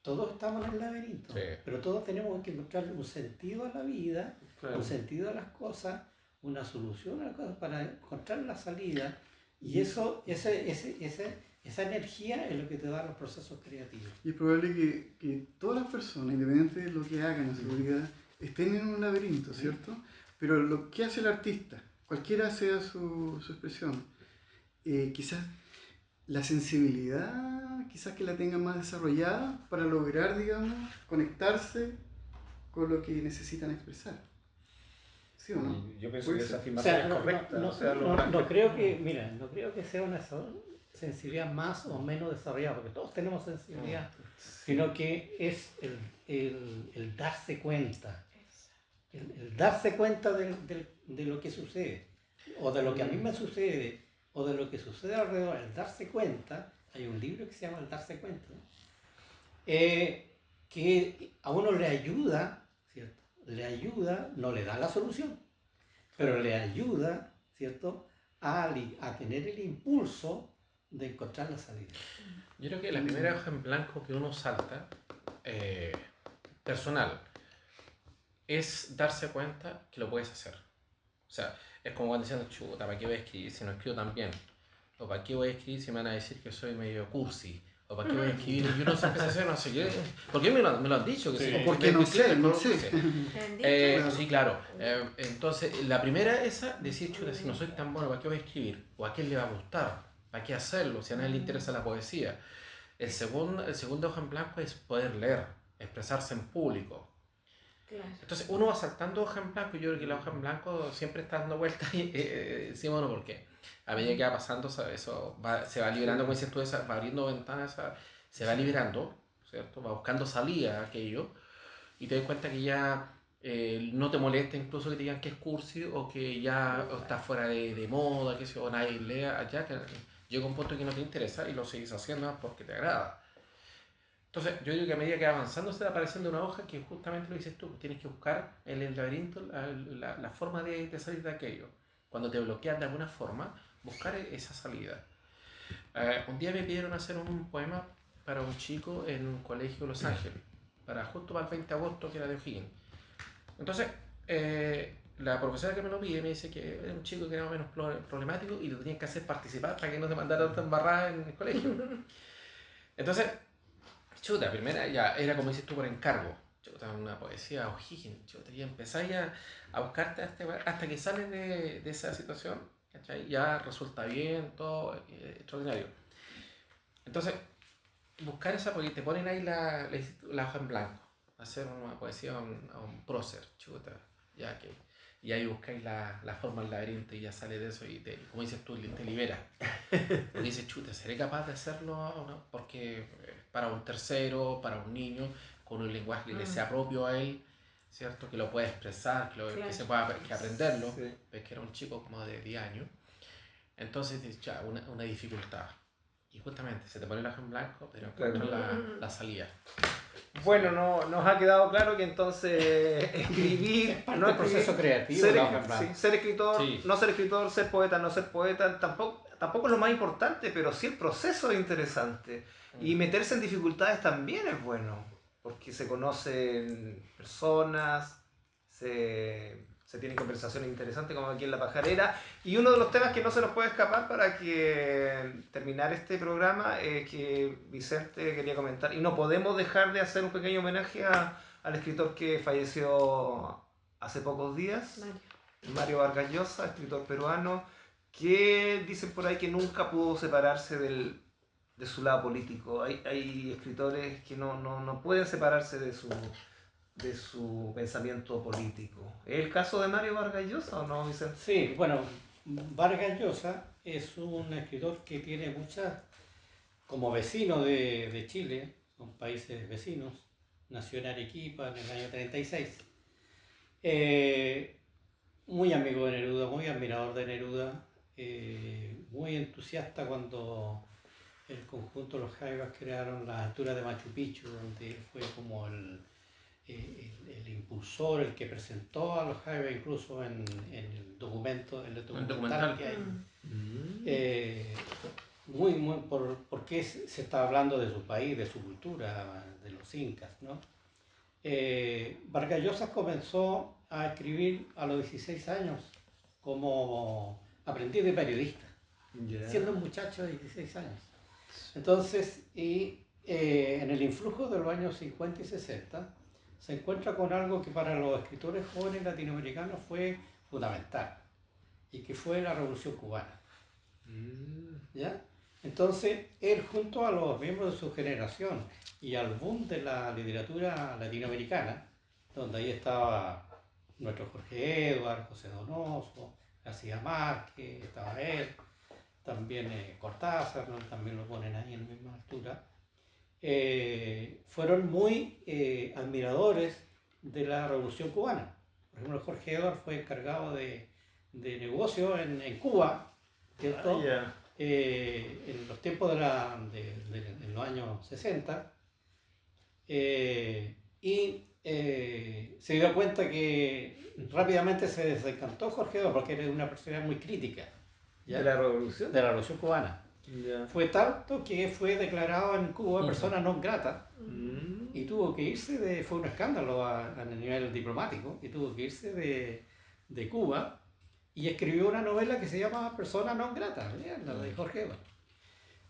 todos estamos en el laberinto, pero todos tenemos que encontrar un sentido a la vida, un sentido a las cosas, una solución a las cosas para encontrar la salida. Y esa energía es lo que te da los procesos creativos. Y es probable que todas las personas, independientemente de lo que hagan en su vida, estén en un laberinto, ¿cierto? Pero lo que hace el artista, cualquiera sea su expresión, quizás la sensibilidad, quizás que la tengan más desarrollada para lograr, digamos, conectarse con lo que necesitan expresar. ¿Sí o no? Yo pienso Puede que esa ser. afirmación es correcta. No creo que sea una sensibilidad más o menos desarrollada, porque todos tenemos sensibilidad, sino que es el darse cuenta, el darse cuenta de lo que sucede, o de lo que a mí me sucede, o de lo que sucede alrededor, el darse cuenta. Hay un libro que se llama El darse cuenta, ¿no? Que a uno le ayuda, ¿cierto? Le ayuda, no le da la solución, pero le ayuda, ¿cierto? A tener el impulso de encontrar la salida. Yo creo que la primera hoja en blanco que uno salta, personal, es darse cuenta que lo puedes hacer. O sea, es como cuando dicen, chuta, ¿para qué voy a escribir si no escribo tan bien? O ¿para qué voy a escribir si me van a decir que soy medio cursi? O ¿para qué voy a escribir? Yo no sé empecé a hacer no sé qué. ¿Por qué me lo han dicho? Que Sí. sí, O porque no sé. Sí, claro. Entonces, la primera esa, decir, chuta, si no soy tan bueno, ¿para qué voy a escribir? ¿O a quién le va a gustar? ¿Para qué hacerlo? Si a nadie le interesa la poesía. El segundo hoja en blanco es poder leer, expresarse en público. Claro. Entonces uno va saltando hoja en blanco y yo creo que la hoja en blanco siempre está dando vueltas encima de uno porque a medida que va pasando eso se va liberando, como dices tú, va abriendo ventanas, se va liberando, ¿cierto? Va buscando salida a aquello y te das cuenta que ya no te molesta incluso que te digan que es cursi o que ya está fuera de moda, que si o nadie lea, ya que llega un punto que no te interesa y lo sigues haciendo porque te agrada. Entonces, yo digo que a medida que va avanzando se va apareciendo una hoja que justamente lo dices tú, tienes que buscar en el laberinto la forma de salir de aquello. Cuando te bloquean de alguna forma, buscar esa salida. Un día me pidieron hacer un poema para un chico en un colegio de Los Ángeles, justo para el 20 de agosto, que era de O'Higgins. Entonces, la profesora que me lo pide me dice que era un chico que era más o menos problemático y lo tenían que hacer participar para que no te mandara tanta embarrada en el colegio. Entonces, chuta, primera ya era como dices tú por encargo. Chuta, una poesía O'Higgins, chuta, y empezáis a buscarte hasta que sales de esa situación, ¿cachai? Ya resulta bien, todo extraordinario. Entonces, buscar esa, porque te ponen ahí la hoja en blanco, hacer una poesía a un prócer, chuta, ya que. Y ahí buscáis la forma del laberinto y ya sale de eso y como dices tú, te libera. Porque dices, chuta, ¿seré capaz de hacerlo o no? Porque para un tercero, para un niño, con un lenguaje que le sea propio a él, ¿cierto? Que lo pueda expresar, que se pueda que aprenderlo. Sí. Ves que era un chico como de 10 años. Entonces, ya, una dificultad. Y justamente se te pone el ojo en blanco, pero encuentras la salida. Bueno, nos ha quedado claro que entonces escribir, parte del proceso creativo, ser, la hoja en blanco. sí, ser escritor, Sí. no ser escritor, ser poeta, no ser poeta, tampoco es lo más importante, pero sí el proceso es interesante. Y meterse en dificultades también es bueno, porque se conocen personas, se tienen conversaciones interesantes como aquí en La Pajarera. Y uno de los temas que no se nos puede escapar para que terminar este programa es que Vicente quería comentar, y no podemos dejar de hacer un pequeño homenaje al escritor que falleció hace pocos días, Mario Vargas Llosa, escritor peruano, que dicen por ahí que nunca pudo separarse de su lado político. Hay escritores que no pueden separarse de su pensamiento político. ¿Es el caso de Mario Vargas Llosa o no, Vicente? Sí, bueno, Vargas Llosa es un escritor que tiene muchas, como vecino de Chile, son países vecinos, nació en Arequipa en el año 36. Muy amigo de Neruda, muy admirador de Neruda, muy entusiasta cuando el conjunto Los Jaivas crearon las alturas de Machu Picchu, donde él fue como el impulsor, el que presentó a Los Jaivas incluso en el documental que hay. Muy porque se está hablando de su país, de su cultura, de los incas, ¿no? Vargas Llosa comenzó a escribir a los 16 años como aprendiz de periodista. siendo un muchacho de 16 años. Entonces, en el influjo de los años 50 y 60, se encuentra con algo que para los escritores jóvenes latinoamericanos fue fundamental, y que fue la Revolución Cubana. ¿Ya? Entonces, él junto a los miembros de su generación y al boom de la literatura latinoamericana, donde ahí estaba nuestro Jorge Edwards, José Donoso, García Márquez, estaba él, también Cortázar, ¿no? También lo ponen ahí en la misma altura, fueron muy admiradores de la Revolución Cubana. Por ejemplo, Jorge Edwards fue encargado de negocio en Cuba, ¿cierto? En los tiempos en los años 60, y se dio cuenta que rápidamente se desencantó Jorge Edwards porque era una persona muy crítica, ¿ya? ¿De la revolución? De la Revolución Cubana. Ya. Fue tanto que fue declarado en Cuba persona non grata y tuvo que irse fue un escándalo a nivel diplomático, y tuvo que irse de Cuba, y escribió una novela que se llama Persona non grata, la de Jorge Edwards.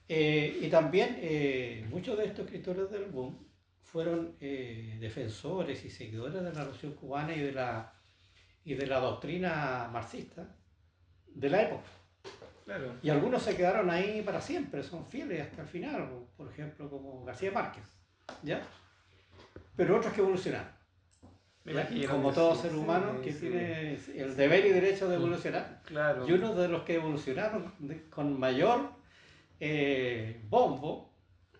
Y también muchos de estos escritores del boom fueron defensores y seguidores de la Revolución Cubana y de la doctrina marxista de la época. Claro. Y algunos se quedaron ahí para siempre, son fieles hasta el final, por ejemplo, como García Márquez, ¿ya? Pero otros que evolucionaron, ¿ya? Como todo ser humano que tiene el deber y derecho de evolucionar. Claro. Y uno de los que evolucionaron con mayor bombo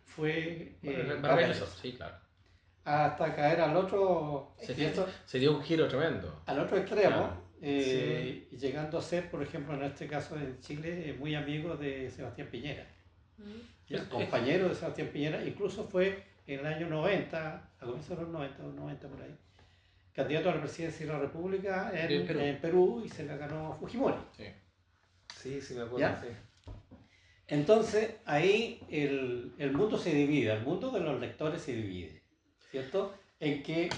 fue Vargas Llosa, sí, claro. hasta caer al otro, Se dio un giro tremendo. al otro extremo. Claro. Y llegando a ser, por ejemplo, en este caso en Chile, muy amigo de Sebastián Piñera, compañero de Sebastián Piñera, incluso fue en el año 90, a comienzos de los 90 por ahí, candidato a la presidencia de la República en Perú, y se la ganó Fujimori. Sí, me acuerdo. ¿Ya? Sí. Entonces ahí el mundo se divide, el mundo de los lectores se divide, ¿cierto? En que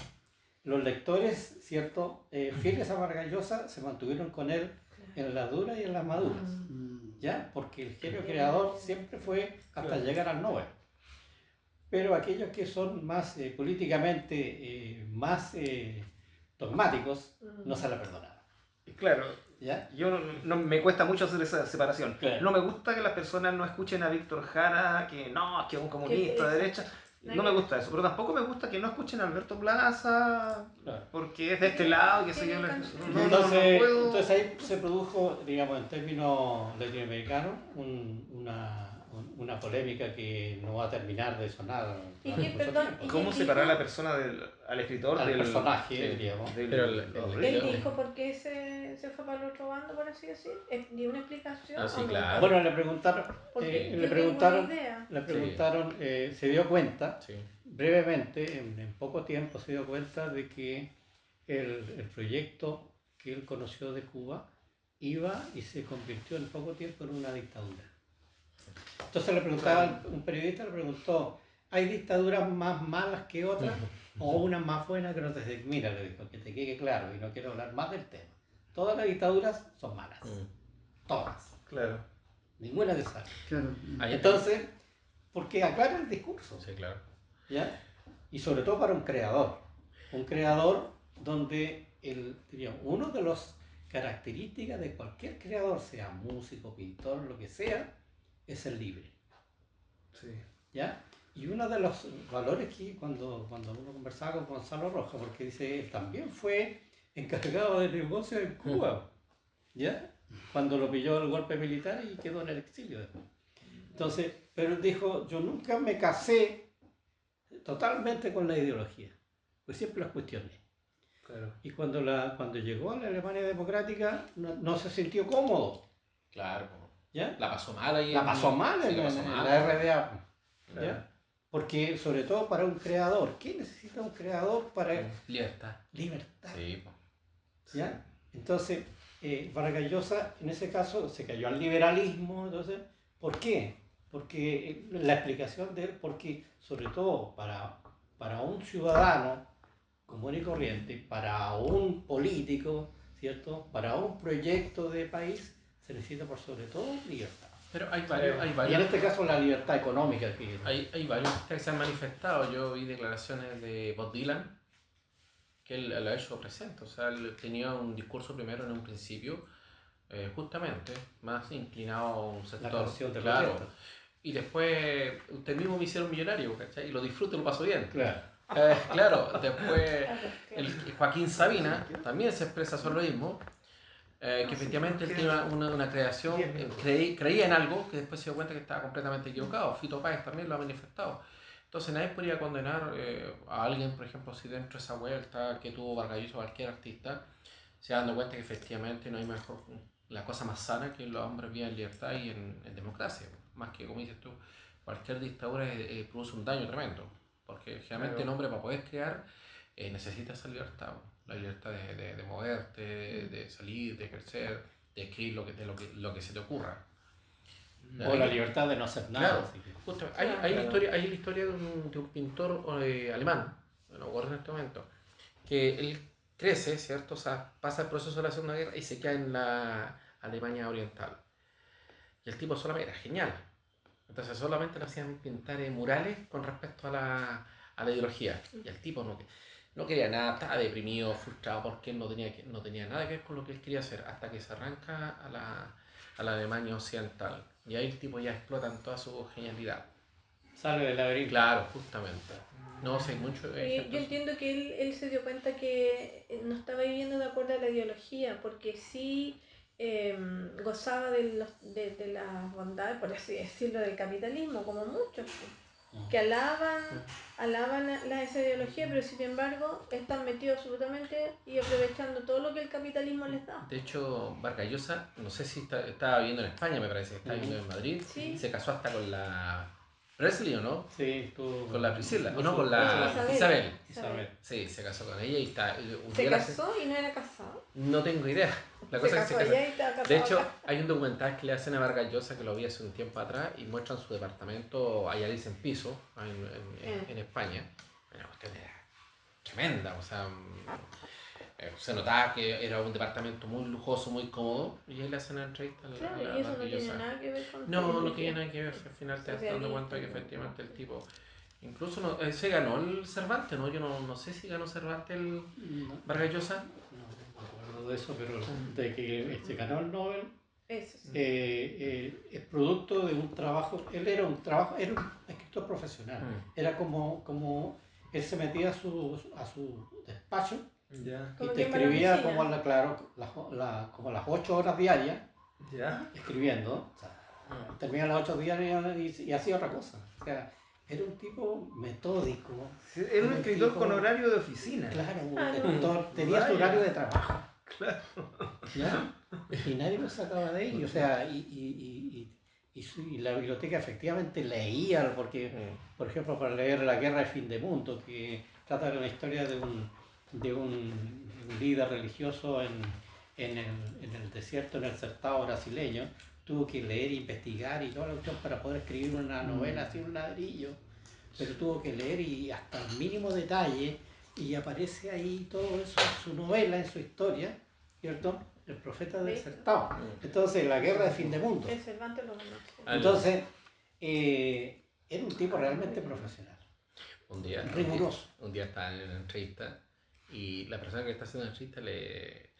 los lectores, ¿cierto?, fieles a Vargas Llosa se mantuvieron con él en las duras y en las maduras, ¿ya? Porque el genio creador siempre fue hasta llegar al Nobel. Pero aquellos que son más políticamente más dogmáticos no se la perdonaron. Claro. ¿Ya? Yo no me cuesta mucho hacer esa separación. Claro. No me gusta que las personas no escuchen a Víctor Jara, que no, que es un comunista de derecha. No me gusta eso, pero tampoco me gusta que no escuchen a Alberto Plaza, Claro. porque es de este lado, que sé yo. Entonces ahí se produjo, digamos, en términos latinoamericanos, una polémica que no va a terminar de sonar. ¿Y qué, perdón? ¿Cómo separar a la persona al escritor al del personaje, digamos? Pero ¿Él dijo por qué se fue para el otro bando, por así decir? ¿Dio una explicación? Sí, ¿o no? claro. Bueno, le preguntaron, Porque yo tengo una idea. se dio cuenta, Sí. brevemente, en poco tiempo se dio cuenta de que el proyecto que él conoció de Cuba iba y se convirtió en poco tiempo en una dictadura. Entonces le preguntaba, un periodista le preguntó, ¿hay dictaduras más malas que otras o unas más buenas que no te dicen? Mira, le dijo, que te quede claro, y no quiero hablar más del tema. Todas las dictaduras son malas. Todas. Claro. Ninguna de esas. Claro. Entonces, porque aclara el discurso. Sí, claro. ¿Ya? Y sobre todo para un creador. Un creador donde uno de las características de cualquier creador, sea músico, pintor, lo que sea, es el libre. Sí. ¿Ya? Y uno de los valores que cuando uno conversaba con Gonzalo Rojas, porque dice, él también fue encargado de negocios en Cuba, ¿ya? Cuando lo pilló el golpe militar y quedó en el exilio después. Entonces, pero él dijo, yo nunca me casé totalmente con la ideología, pues siempre las cuestioné. Claro. Y cuando llegó a la Alemania democrática no se sintió cómodo. Claro. ¿Ya? La pasó mal ahí. La pasó mal en la RDA. Claro. ¿Ya? Porque sobre todo para un creador, ¿qué necesita un creador para Libertad. libertad? Sí. ¿Ya? Entonces, Vargas Llosa en ese caso se cayó al liberalismo. Entonces, ¿por qué? Porque la explicación de él, porque sobre todo para un ciudadano común y corriente, para un político, ¿cierto? Para un proyecto de país, se necesita por sobre todo libertad. Pero hay varios, hay Y en varios, este caso la libertad económica. hay varios que se han manifestado. Yo vi declaraciones de Bob Dylan, que él lo ha hecho presente. O sea, él tenía un discurso primero en un principio, justamente, más inclinado a un La sector. canción de Claro. protesta. Y después, usted mismo me hicieron millonario, ¿cachai? Y lo disfruto y lo paso bien. Claro. Claro, después Claro. Joaquín Sabina también se expresa sobre lo mismo, que efectivamente él tiene una creación, creía en algo que después se dio cuenta que estaba completamente equivocado. Fito Páez también lo ha manifestado. Entonces nadie podría condenar a alguien, por ejemplo, si dentro de esa vuelta que tuvo Vargas Llosa o cualquier artista, se dando cuenta que efectivamente no hay mejor, la cosa más sana que los hombres vivan en libertad y en democracia. Más que, como dices tú, cualquier dictadura produce un daño tremendo. Porque generalmente Claro. el hombre para poder crear necesita esa libertad. La libertad de moverte, de salir, de crecer, de escribir lo que se te ocurra. O la libertad de no hacer nada. Claro, Así que. justo, Claro. hay la historia de un pintor alemán, no me acuerdo en este momento, que él crece, ¿cierto? O sea, pasa el proceso de la Segunda Guerra y se queda en la Alemania Oriental. Y el tipo solamente era genial. Entonces solamente le hacían pintar murales con respecto a la ideología. Y el tipo no quería nada, estaba deprimido, frustrado, porque él no tenía nada que ver con lo que él quería hacer, hasta que se arranca a la Alemania Occidental. Y ahí el tipo ya explota en toda su genialidad. Sale del laberinto. Claro, justamente. No sé, mucho Yo ejemplos. entiendo que él se dio cuenta que no estaba viviendo de acuerdo a la ideología, porque sí gozaba de las bondades, por así decirlo, del capitalismo, como muchos, que alaban esa ideología, pero sin embargo están metidos absolutamente y aprovechando todo lo que el capitalismo les da. De hecho, Vargas Llosa, no sé si estaba viviendo en España, me parece que estaba viviendo en Madrid. Sí. Se casó hasta con la Presley, ¿o no? Sí, tú. Con la Priscila, o no, Mucho- con la Isabel. Isabel. Sí, se casó con ella y está. Se casó y no era casado. No tengo idea. La Se cosa es casó que se allá y estaba casado De hecho, acá. hay un documental que le hacen a Vargas Llosa que lo vi hace un tiempo atrás y muestran su departamento, allá le dicen piso, en España. Una cuestión era tremenda, o sea, se notaba que era un departamento muy lujoso, muy cómodo, y ahí le hacen una entrevista Claro, a y eso no Vargas tiene Llosa. nada que ver con No, no ideología. tiene nada que ver, al final te das dando cuenta que Socialista, efectivamente el tipo. Incluso se ganó el Cervantes, ¿no? Yo no sé si ganó Cervantes el No, Vargas Llosa. no me acuerdo de eso, pero de que ganó el Nobel Eso sí. es producto de un trabajo. Él era un escritor profesional. Era como él se metía a su despacho Ya, y Como te quien va a la escribía oficina. como las 8 horas diarias ya. escribiendo. O sea, terminaba las 8 diarias y hacía otra cosa. O sea, era un tipo metódico. Sí, era un escritor tipo- con horario de oficina. Claro, un Claro. escritor, tenía su Vaya. horario de trabajo. Claro. ¿Ya? Y nadie lo sacaba de ahí. O sea, y la biblioteca efectivamente leía, porque, por ejemplo, para leer La Guerra de Fin de Mundo, que trata de una historia de un líder religioso en el desierto, en el Certado brasileño, tuvo que leer, investigar y toda la cuestión para poder escribir una novela así, un ladrillo, pero tuvo que leer y hasta el mínimo detalle, y aparece ahí todo eso en su novela, en su historia, ¿cierto? El profeta del ¿Viste? Certado. Entonces, La Guerra de Fin de Mundo. El Cervantes lo conoce. Entonces, era un tipo realmente profesional. Un día Riguroso. un día estaba en una entrevista y la persona que está haciendo la entrevista le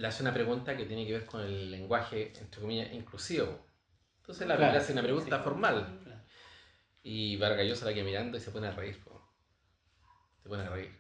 hace una pregunta que tiene que ver con el lenguaje, entre comillas, inclusivo. Entonces le Claro, hace una pregunta sí. formal Claro. y Vargas Llosa la queda mirando y se pone a reír. Se pone a reír.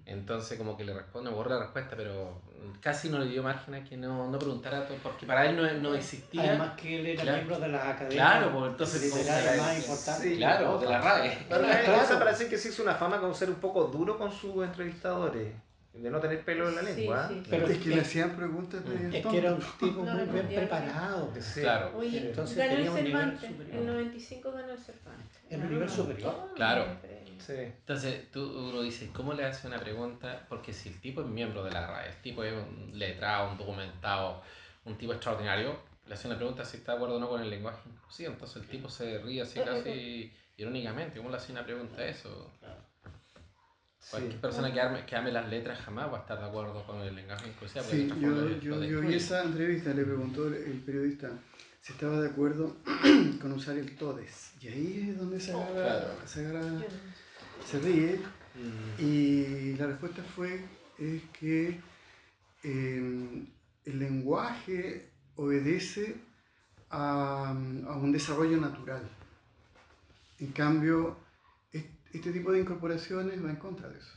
Entonces como que le responde, borra la respuesta, pero casi no le dio margen a que no preguntara todo, porque para él no existía. Además que él era Claro. miembro de las academias Claro, pues entonces ¿cómo literarias será más eso? importantes. Sí, Claro, de la RAE. Vargas Claro. Llosa parece que se hizo una fama con ser un poco duro con sus entrevistadores, de no tener pelo en la Sí, lengua. sí. Pero Es que le hacían preguntas de es que era un tonto. tipo No muy bien respondía bien. preparado. Sí. Claro. Oye, Entonces ganó el tenía un nivel Cervantes. superior. El 95 ganó el Cervantes. En un Ganó nivel un superior. montón Claro. de premios. Sí. Entonces uno dice, ¿cómo le hace una pregunta? Porque si el tipo es miembro de la RAE, el tipo es un letrado, un documentado, un tipo extraordinario, le hace una pregunta si está de acuerdo o no con el lenguaje inclusivo. Entonces el tipo se ríe así casi irónicamente. ¿Cómo le hace una pregunta a eso? Cualquier persona que ame las letras jamás va a estar de acuerdo con el lenguaje inclusivo. porque Sí, de otra forma lo yo vi destruye. esa entrevista, le preguntó el periodista si estaba de acuerdo con usar el todes. Y ahí es donde Claro. se ríe. Mm. Y la respuesta es que el lenguaje obedece a un desarrollo natural. En cambio, este tipo de incorporaciones va en contra de eso.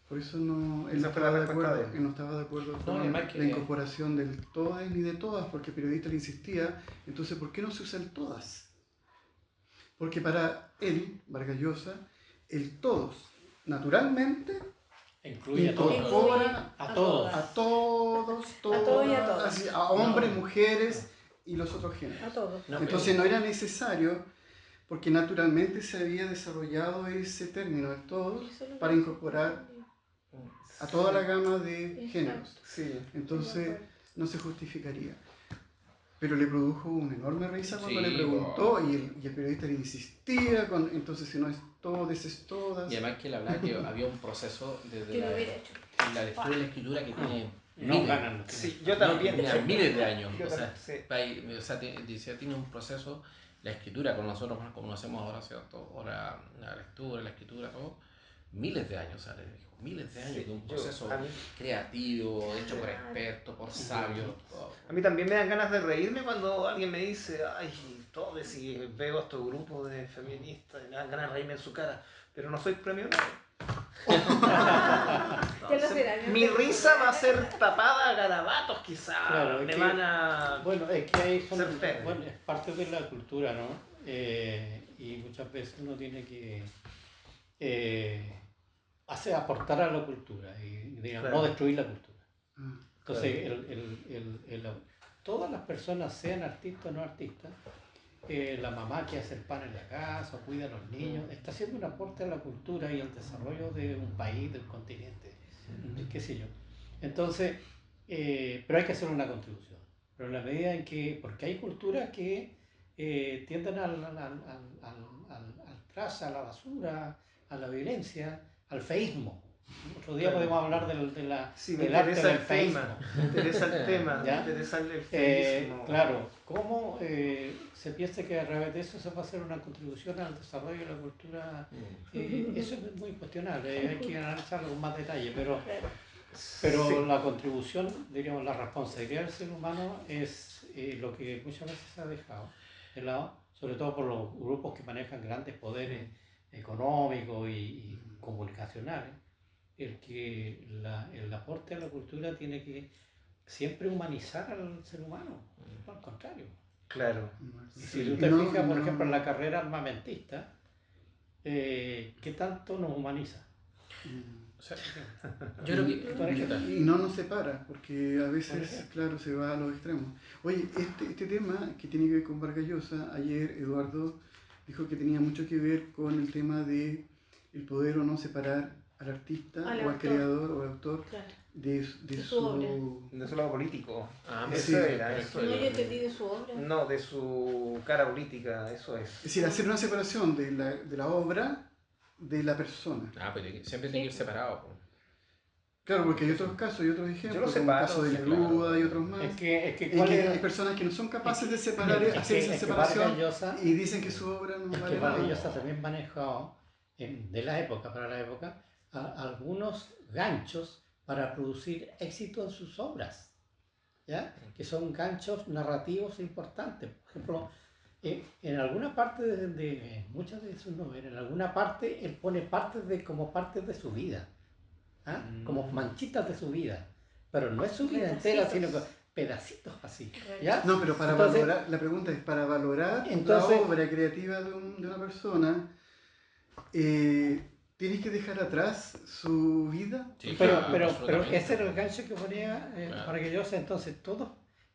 Por eso él no Esa fue la respuesta de él. no estaba de acuerdo No, con además que- la incorporación del todes ni de todas, porque el periodista le insistía. Entonces, ¿por qué no se usa el todas? Porque para él, Vargas Llosa, el todos naturalmente Incluye a todos. incorpora A todos. a todos, todos y a todas. así, a hombres, No. mujeres y los otros géneros. A todos. No, Entonces no era necesario, porque naturalmente se había desarrollado ese término de todos Eso es lo para que- incorporar a toda la gama de Exacto. géneros. Sí. Entonces no se justificaría. Pero le produjo una enorme risa cuando Sí, le preguntó y el periodista le insistía, entonces si no es todes, es todas. Y además que él hablaba que había un proceso desde Yo lo hubiera hecho. la lectura y la escritura que tiene No miles, ganan. Sí, yo también. mira, miles de años. Yo O sea, también, sí. decía, tiene un proceso, la escritura, con nosotros como hacemos ahora, ¿cierto? Ahora la lectura, la escritura, todo, miles de años, ¿sabes? Miles de años Sí, de un yo- proceso a mí- creativo, hecho por Claro. expertos, por sabios. todo. A mí también me dan ganas de reírme cuando alguien me dice, ay, todo, si veo a estos grupos de feministas, y me dan ganas de reírme en su cara, pero no soy premio Nobel. Entonces, será, mi risa va a ser tapada a garabatos quizás, Claro, es me que- van a... Bueno, es que ahí son, Ser feo. bueno, es parte de la cultura, ¿no? Y muchas veces uno tiene que aportar a la cultura y digamos, Claro. no destruir la cultura. Ah, Entonces, todas las personas, sean artistas o no artistas, la mamá que hace el pan en la casa o cuida a los niños, está haciendo un aporte a la cultura y al desarrollo de un país, de un continente, qué sé yo. Entonces, pero hay que hacer una contribución. Pero en la medida en que, porque hay culturas que tienden al trash, a la basura, a la violencia, al feísmo. Otro día Claro. podemos hablar del Sí, me arte interesa del el feísmo. tema, me interesa el tema, ¿Ya? me interesa el feísmo. Claro, cómo se piensa que a través de eso se va a hacer una contribución al desarrollo de la cultura, eso es muy cuestionable, hay que analizarlo con más detalle, pero Sí. la contribución, diríamos, la responsabilidad del ser humano es lo que muchas veces se ha dejado de lado, sobre todo por los grupos que manejan grandes poderes económicos y comunicacionales. El aporte a la cultura tiene que siempre humanizar al ser humano, no al contrario. Claro. Si Sí. tú te No, fijas, por no. ejemplo, en la carrera armamentista, ¿qué tanto nos humaniza? O sea, yo creo que. Por ejemplo, Y no nos separa, porque a Por veces, ejemplo. claro, se va a los extremos. Oye, este tema que tiene que ver con Vargas Llosa, ayer Eduardo dijo que tenía mucho que ver con el tema de el poder o no separar al artista Al o al autor. creador o al autor Claro. de su su... obra. De su lado político. Ah, Eso sí, era, pero eso No, era. yo entendí de su obra. No, de su cara política, eso es. Es decir, hacer una separación de la obra de la persona. pero siempre tiene que ir separado. po. Claro, porque hay otros casos y otros ejemplos, Yo lo como el separo, caso de sí, Neruda claro. y otros más. es que Y ¿cuál que es? hay personas que no son capaces de separar, Es que- hacer esa es que separación Vargas Llosa- y dicen que su obra no Es vale que Vargas nada. Llosa también manejó, de la época para la época, algunos ganchos para producir éxito en sus obras, ¿ya? Que son ganchos narrativos importantes. Por ejemplo, en alguna parte de muchas de sus novelas, en alguna parte él pone como partes de su vida, ¿ah? Como manchitas de su vida, pero no es su vida entera, sino que pedacitos así, ¿ya? No, pero para Entonces- valorar, la pregunta es, para valorar Entonces- la obra creativa de una persona, tienes que dejar atrás su vida. Sí, Pero absolutamente. ese era el gancho que ponía Claro. para que yo sé. Entonces todos,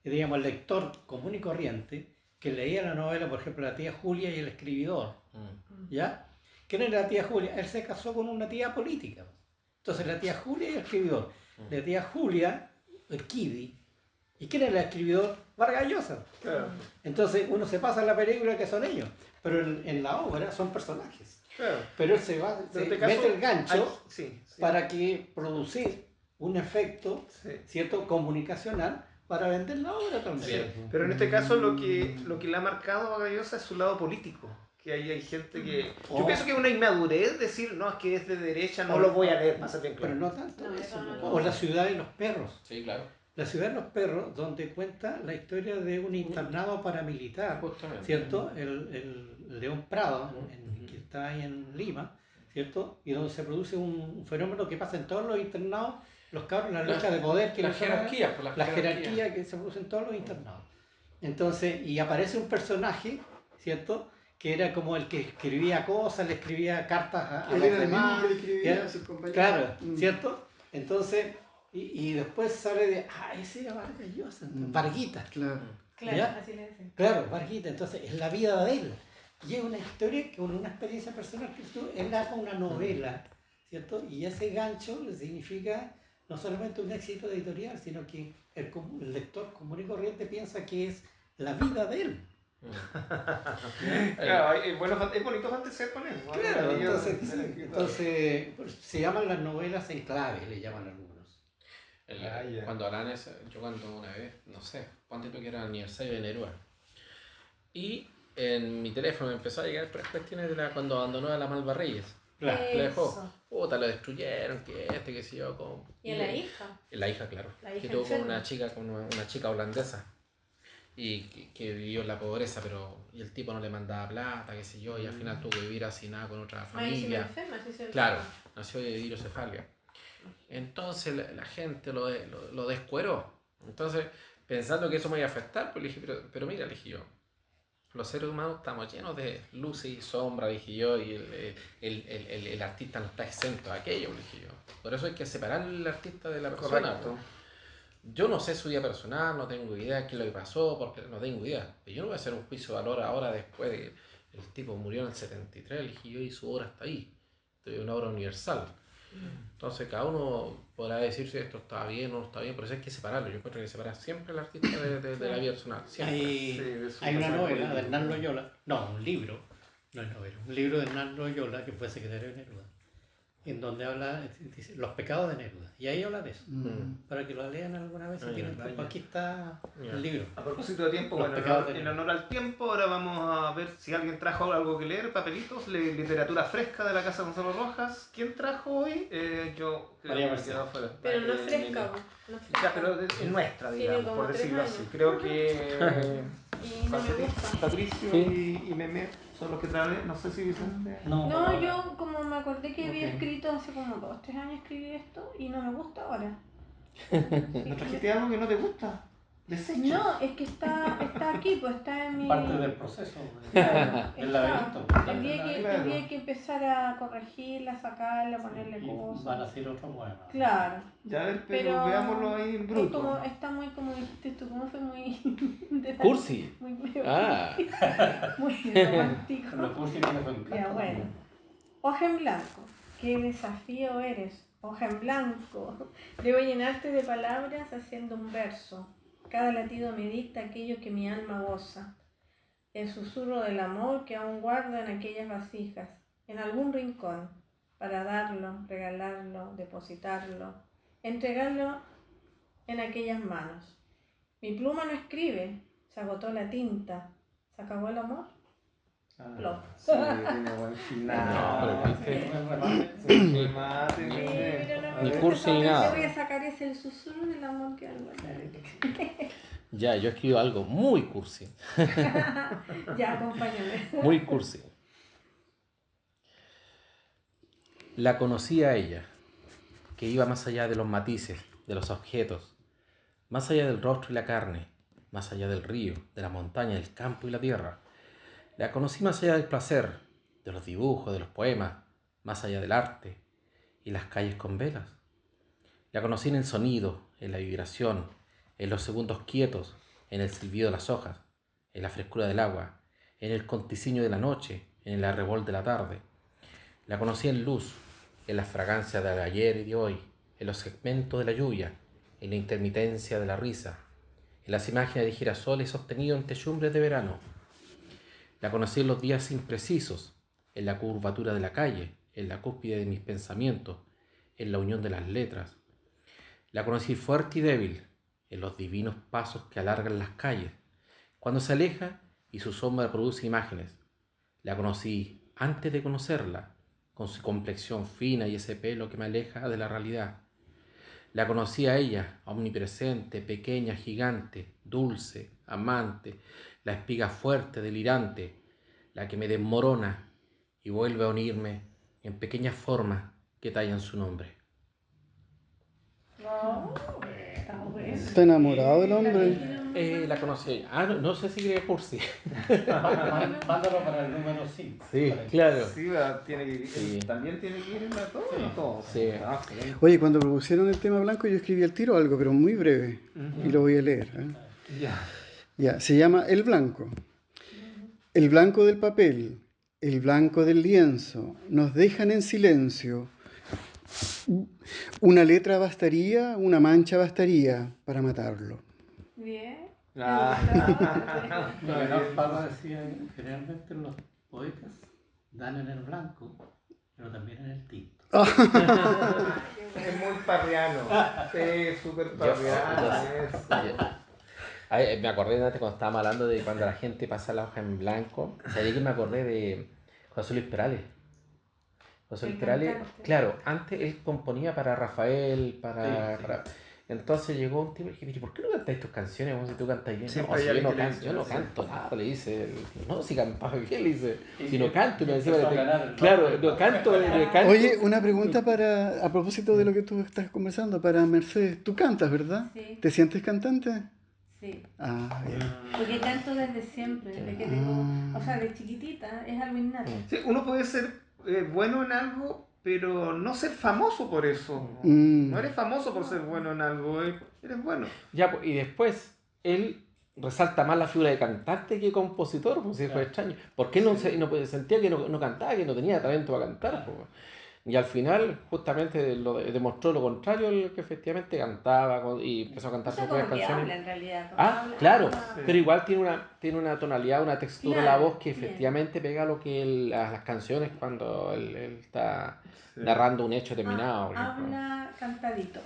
digamos, el lector común y corriente que leía la novela, por ejemplo, La tía Julia y el escribidor, ¿ya? ¿Quién era la tía Julia? Él se casó con una tía política. Entonces la tía Julia y el escribidor. La tía Julia, el Kidi. ¿Y quién era el escribidor? Vargas Llosa. Claro. Entonces uno se pasa en la película que son ellos, pero en la obra son personajes. Claro. Pero él se va, En se este caso, mete el gancho sí, sí. para que producir un efecto, Sí. ¿cierto?, comunicacional para vender la obra también. Sí, pero en este caso lo que le ha marcado a Gayosa es su lado político. Que ahí hay gente que... Yo Oh. pienso que es una inmadurez decir, no, es que es de derecha, no Oh. lo voy a leer, para ser bien Pero claro. no tanto No, eso. eso no. O La ciudad de los perros. Sí, claro. La ciudad de los perros, donde cuenta la historia de un internado paramilitar, Justamente. ¿cierto? El León Prado, que está ahí en Lima, ¿cierto? Y donde se produce un fenómeno que pasa en todos los internados, los cabros, la lucha de poder, que Las jerarquías, pues, la jerarquía que se produce en todos los internados. Entonces, y aparece un personaje, ¿cierto?, que era como el que escribía cosas, le escribía cartas a Él los era el mismo demás. que le escribía ¿ya? a sus compañeros. Claro, Mm. ¿cierto? Entonces, y después sale de, ese era Vargas Llosa, Varguita. Claro. Claro, ¿Ya? así le dicen. Claro, Varguita. Entonces, es la vida de él. Y es una historia, una experiencia personal que él haga una novela, ¿cierto? Y ese gancho le significa no solamente un éxito editorial, sino que el lector común y corriente piensa que es la vida de él. Claro, es bonito fantasear con eso. Claro, entonces, Claro. entonces pues, se llaman las novelas en clave, le llaman algunos. Ya. Cuando Alanes, yo cuando una vez, no sé, ponte tú que era el aniversario de Neruda. Y en mi teléfono me empezó a llegar puras cuestiones de cuando abandonó a la Malva Reyes. Claro. Le dejó, Eso. puta, lo destruyeron, que sé yo, como... ¿Y a la hija? La hija, claro. La hija que tuvo con enferma. una chica holandesa. Y que vivió en la pobreza, pero y el tipo no le mandaba plata, qué sé yo, y al final tuvo que vivir así nada con otra Más encima familia. enferma, sí se Claro, nació de hidrocefalia. Entonces la gente lo descueró. Entonces, pensando que eso me iba a afectar, pues le dije, pero mira, le dije yo, los seres humanos estamos llenos de luces y sombras, dije yo, y el artista no está exento de aquello, le dije yo. Por eso hay que separar al artista de la persona. Correcto. Yo no sé su vida personal, no tengo idea de qué es lo que pasó, porque no tengo idea. Yo no voy a hacer un juicio de valor ahora después de que el tipo murió en el 73, le dije yo, y su obra está ahí. Es una obra universal. Entonces cada uno podrá decir si esto está bien o no está bien, pero eso hay que separarlo. Yo encuentro que separar siempre al artista de la vida personal. Siempre. Hay una novela de Hernán Loyola, no, un libro, no es novela, un libro de Hernán Loyola que fue secretario de Neruda, en donde habla, dice, los pecados de Neruda, y ahí habla de eso, para que lo lean alguna vez si tienen tiempo. Aquí está el libro. A propósito de tiempo, Los bueno, pecados de en Neruda. honor al tiempo, ahora vamos a ver si alguien trajo algo que leer, papelitos, literatura fresca de la Casa Gonzalo Rojas. ¿Quién trajo hoy? Yo creo María que Mercedes. quedó afuera. Pero no fresca, no fresca. Ya, pero es nuestra, Tiene digamos, como por 3 decirlo años. así. Creo que Y no me gusta. Patricio Sí. y Meme son los que traen, no sé si Vicente. No, yo como me acordé que había Ok. escrito hace como 2, 3 años escribí esto y no me gusta ahora. ¿No trajiste algo que no te gusta? Desecho. No, es que está aquí, pues está en mi... Parte del proceso, Claro, del está. laberinto. Tendría que empezar a corregirla, sacarla, ponerle Y van a cosas. hacer otro poema. Claro. Ya, a ver, pero veámoslo ahí en bruto. Es como, está muy, como dijiste tú, como fue muy... Cursi. Muy, Ah. muy romántico. Los cursos vienen con Ya, encanto. bueno. Hoja en blanco. Qué desafío eres. Hoja en blanco. Debo llenarte de palabras haciendo un verso. Cada latido me dicta aquello que mi alma goza. El susurro del amor que aún guardo en aquellas vasijas, en algún rincón, para darlo, regalarlo, depositarlo, entregarlo en aquellas manos. Mi pluma no escribe, se agotó la tinta, se acabó el amor. Plop. Sí, tiene buen final. No, pero ¿Viste? Remate, Ni Este cursi ni nada. Yo voy a sacar ese el susurro del amor que algo. Ya, yo escribo algo muy cursi. Ya, acompáñame. Muy cursi. La conocí a ella, que iba más allá de los matices, de los objetos, más allá del rostro y la carne, más allá del río, de la montaña, del campo y la tierra. La conocí más allá del placer, de los dibujos, de los poemas, más allá del arte y las calles con velas. La conocí en el sonido, en la vibración, en los segundos quietos, en el silbido de las hojas, en la frescura del agua, en el conticinio de la noche, en el arrebol de la tarde. La conocí en luz, en la fragancia del ayer y de hoy, en los segmentos de la lluvia, en la intermitencia de la risa, en las imágenes de girasoles sostenidos en techumbres de verano. La conocí en los días imprecisos, en la curvatura de la calle, en la cúspide de mis pensamientos, en la unión de las letras. La conocí fuerte y débil, en los divinos pasos que alargan las calles, cuando se aleja y su sombra produce imágenes. La conocí antes de conocerla, con su complexión fina y ese pelo que me aleja de la realidad. La conocí a ella, omnipresente, pequeña, gigante, dulce, amante, la espiga fuerte, delirante, la que me desmorona y vuelve a unirme en pequeñas formas que tallan su nombre. No, está bueno. Está enamorado del hombre. La conocí a ella. No sé si quería cursi. Mándalo para el número 5. Sí, claro. Sí, tiene que, Sí. también tiene que ir en la todo, Sí. todo. Sí. Ah, excelente. Oye, cuando propusieron el tema blanco yo escribí al tiro algo, pero muy breve. Y lo voy a leer. Ya. Ya, se llama El Blanco. El blanco del papel, el blanco del lienzo, nos dejan en silencio. Una letra bastaría, una mancha bastaría para matarlo. Bien. Ah. Leonardo Parra decía, generalmente los poetas dan en el blanco, pero también en el tinto. Es muy parriano. Sí, súper parriano. Me acordé de antes cuando estábamos hablando de cuando la gente pasa la hoja en blanco. ¿Sabía que me acordé de José Luis Perales? José Luis El Perales, cantante. claro, antes él componía para Rafael, Sí, sí. Entonces llegó un tipo y dije, ¿por qué no cantáis tus canciones como si tú cantas bien? Siempre No, hay si yo alguien no, que le dice, yo no sí. canto nada, le dice. No, si cantaba bien, le dice. Y- Si no canto, me decía, empezó a ganar, claro, ¿no? no canto, no canto. Oye, una pregunta a propósito de lo que tú estás conversando, para Mercedes. Tú cantas, ¿verdad? Sí. ¿Te sientes cantante? Sí, Ah, bien. porque canto desde siempre, desde que tengo, o sea, de chiquitita, es algo innato. Sí, uno puede ser bueno en algo, pero no ser famoso por eso. Mm. No eres famoso por ser bueno en algo, eres bueno. Ya, pues, y después él resalta más la figura de cantante que compositor, pues si fue extraño. ¿Por qué sentía que no cantaba, que no tenía talento para cantar? Pues? Y al final, justamente demostró lo contrario, el que efectivamente cantaba y empezó a cantar O sea, sus propias como que canciones. habla en realidad. como Ah, habla, claro, habla. pero igual tiene una tonalidad, una textura en la Claro, voz que bien. efectivamente pega lo que a las canciones cuando él está Sí. narrando un hecho determinado. por ejemplo. Habla cantadito.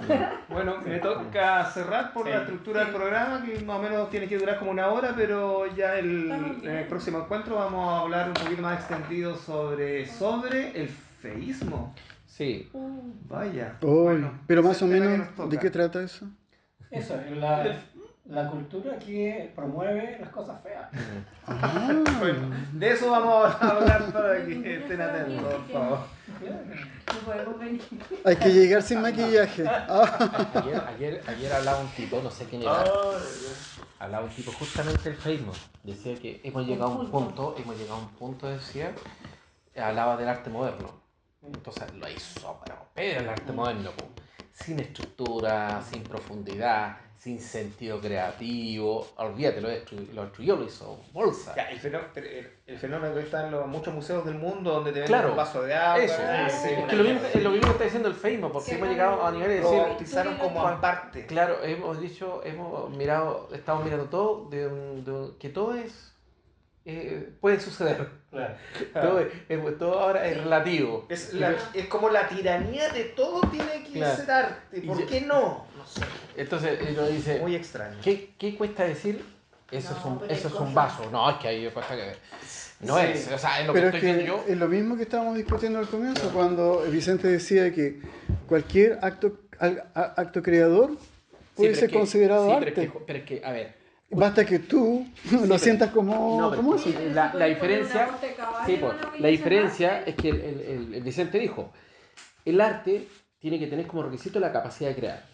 Bueno, me toca cerrar por Sí. la estructura del programa, que más o menos tiene que durar como una hora, pero ya en el próximo encuentro vamos a hablar un poquito más extendido sobre el feísmo. Sí, Vaya. Uy, Bueno, pero ese más es o el tema que menos, nos toca. ¿de qué trata eso? Eso, la cultura que promueve las cosas feas. Ah, Bueno, de eso vamos a hablar para que estén atentos, por favor. No podemos venir. hay que llegar sin maquillaje. Ah, ayer hablaba un tipo, no sé quién era, hablaba un tipo justamente del Facebook. Decía que hemos llegado a un punto, decía, hablaba del arte moderno. Entonces lo hizo, pero el arte moderno, po. Sin estructura, sin profundidad, sin sentido creativo. Olvídate, lo destruyó, lo hizo bolsa. Ya, el fenómeno que está en muchos museos del mundo donde te venden Claro, un vaso de agua. eso. Sí, Es una que lo mismo, mierda. es lo mismo que está diciendo el Facebook, porque Sí, hemos llegado a niveles de Lo decir, bautizaron como aparte. claro, estamos mirando todo, que todo puede suceder. Claro. Todo ahora es relativo. Es como la tiranía de todo tiene que Claro. ser arte. ¿Por qué no? No sé. Entonces uno dice, Muy extraño. ¿qué cuesta decir? Eso No, pero hay es un cosas- vaso. No, es que hay cosas que... No Sí. es, o sea, es lo que pero es estoy diciendo que yo. es lo mismo que estábamos discutiendo al comienzo, cuando Vicente decía que cualquier acto creador puede ser considerado arte. Pero es que, a ver, Basta que tú lo pero- sientas como, no, pero como tú- eso. la diferencia, Una de caballo, sí, pues, una la belleza diferencia arte. es que el Vicente dijo, el arte tiene que tener como requisito la capacidad de crear.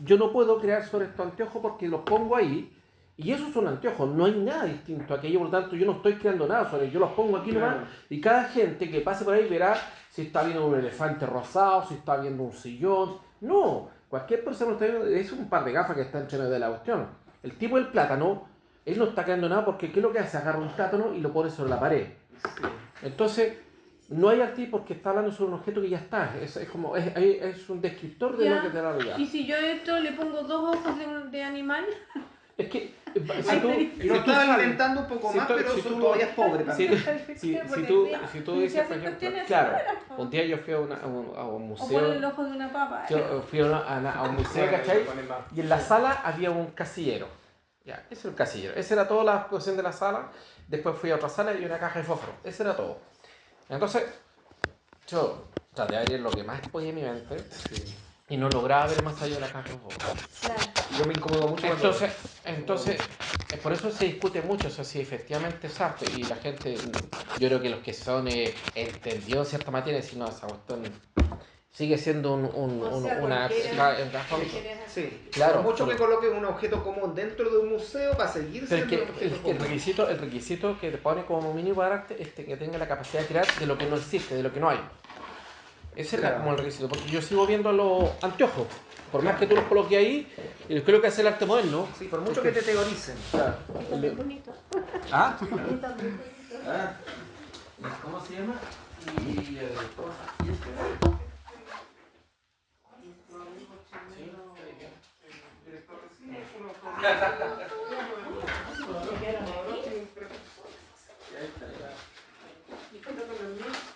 Yo no puedo crear sobre estos anteojos porque los pongo ahí y esos son anteojos, no hay nada distinto a aquello, por lo tanto yo no estoy creando nada sobre ellos, yo los pongo aquí nomás y cada gente que pase por ahí verá si está viendo un elefante rosado, si está viendo un sillón. No, cualquier persona está viendo, es un par de gafas que están entre medio de la cuestión. El tipo del plátano, él no está creando nada porque ¿qué es lo que hace? Agarra un plátano y lo pone sobre la pared. Entonces, no hay arte porque está hablando sobre un objeto que ya está. Es un descriptor de Ya. lo que te da la realidad. Y si yo esto le pongo dos ojos de animal, Es que Si tú, Lo estaba inventando un poco si más, tú- pero si eso tú- todavía es pobre para si, mí. si tú dices, por ejemplo, claro, un día yo fui a un O ponle museo, el ojo de una papa. yo fui a un museo, ¿cachai? Y en la sala había un casillero. Ya, ese es el casillero. Esa era toda la exposición de la sala. Después fui a otra sala y una caja de fósforo. Ese era todo. Entonces, yo traté de ver lo que más podía en mi mente y no lograba ver más allá de la caja de fósforo. Claro. Yo me incomodo mucho cuando... Entonces, por eso se discute mucho, o sea, si efectivamente es arte y la gente, yo creo que los que son entendidos en cierta materia, si no, esa cuestión sigue siendo O sea, una... Sí, Claro, por mucho pero- que coloquen un objeto común dentro de un museo para seguir Pero siendo es un que objeto común. el requisito que te pone como mínimo para arte es que tenga la capacidad de crear de lo que no existe, de lo que no hay. Ese es Claro. como el requisito, porque yo sigo viendo los anteojos, por más que tú los coloques ahí, y creo que hace el arte moderno. Sí, por mucho que te teoricen. Claro. Y también bonito. ¿Ah? Y también bonito. ¿Cómo se llama?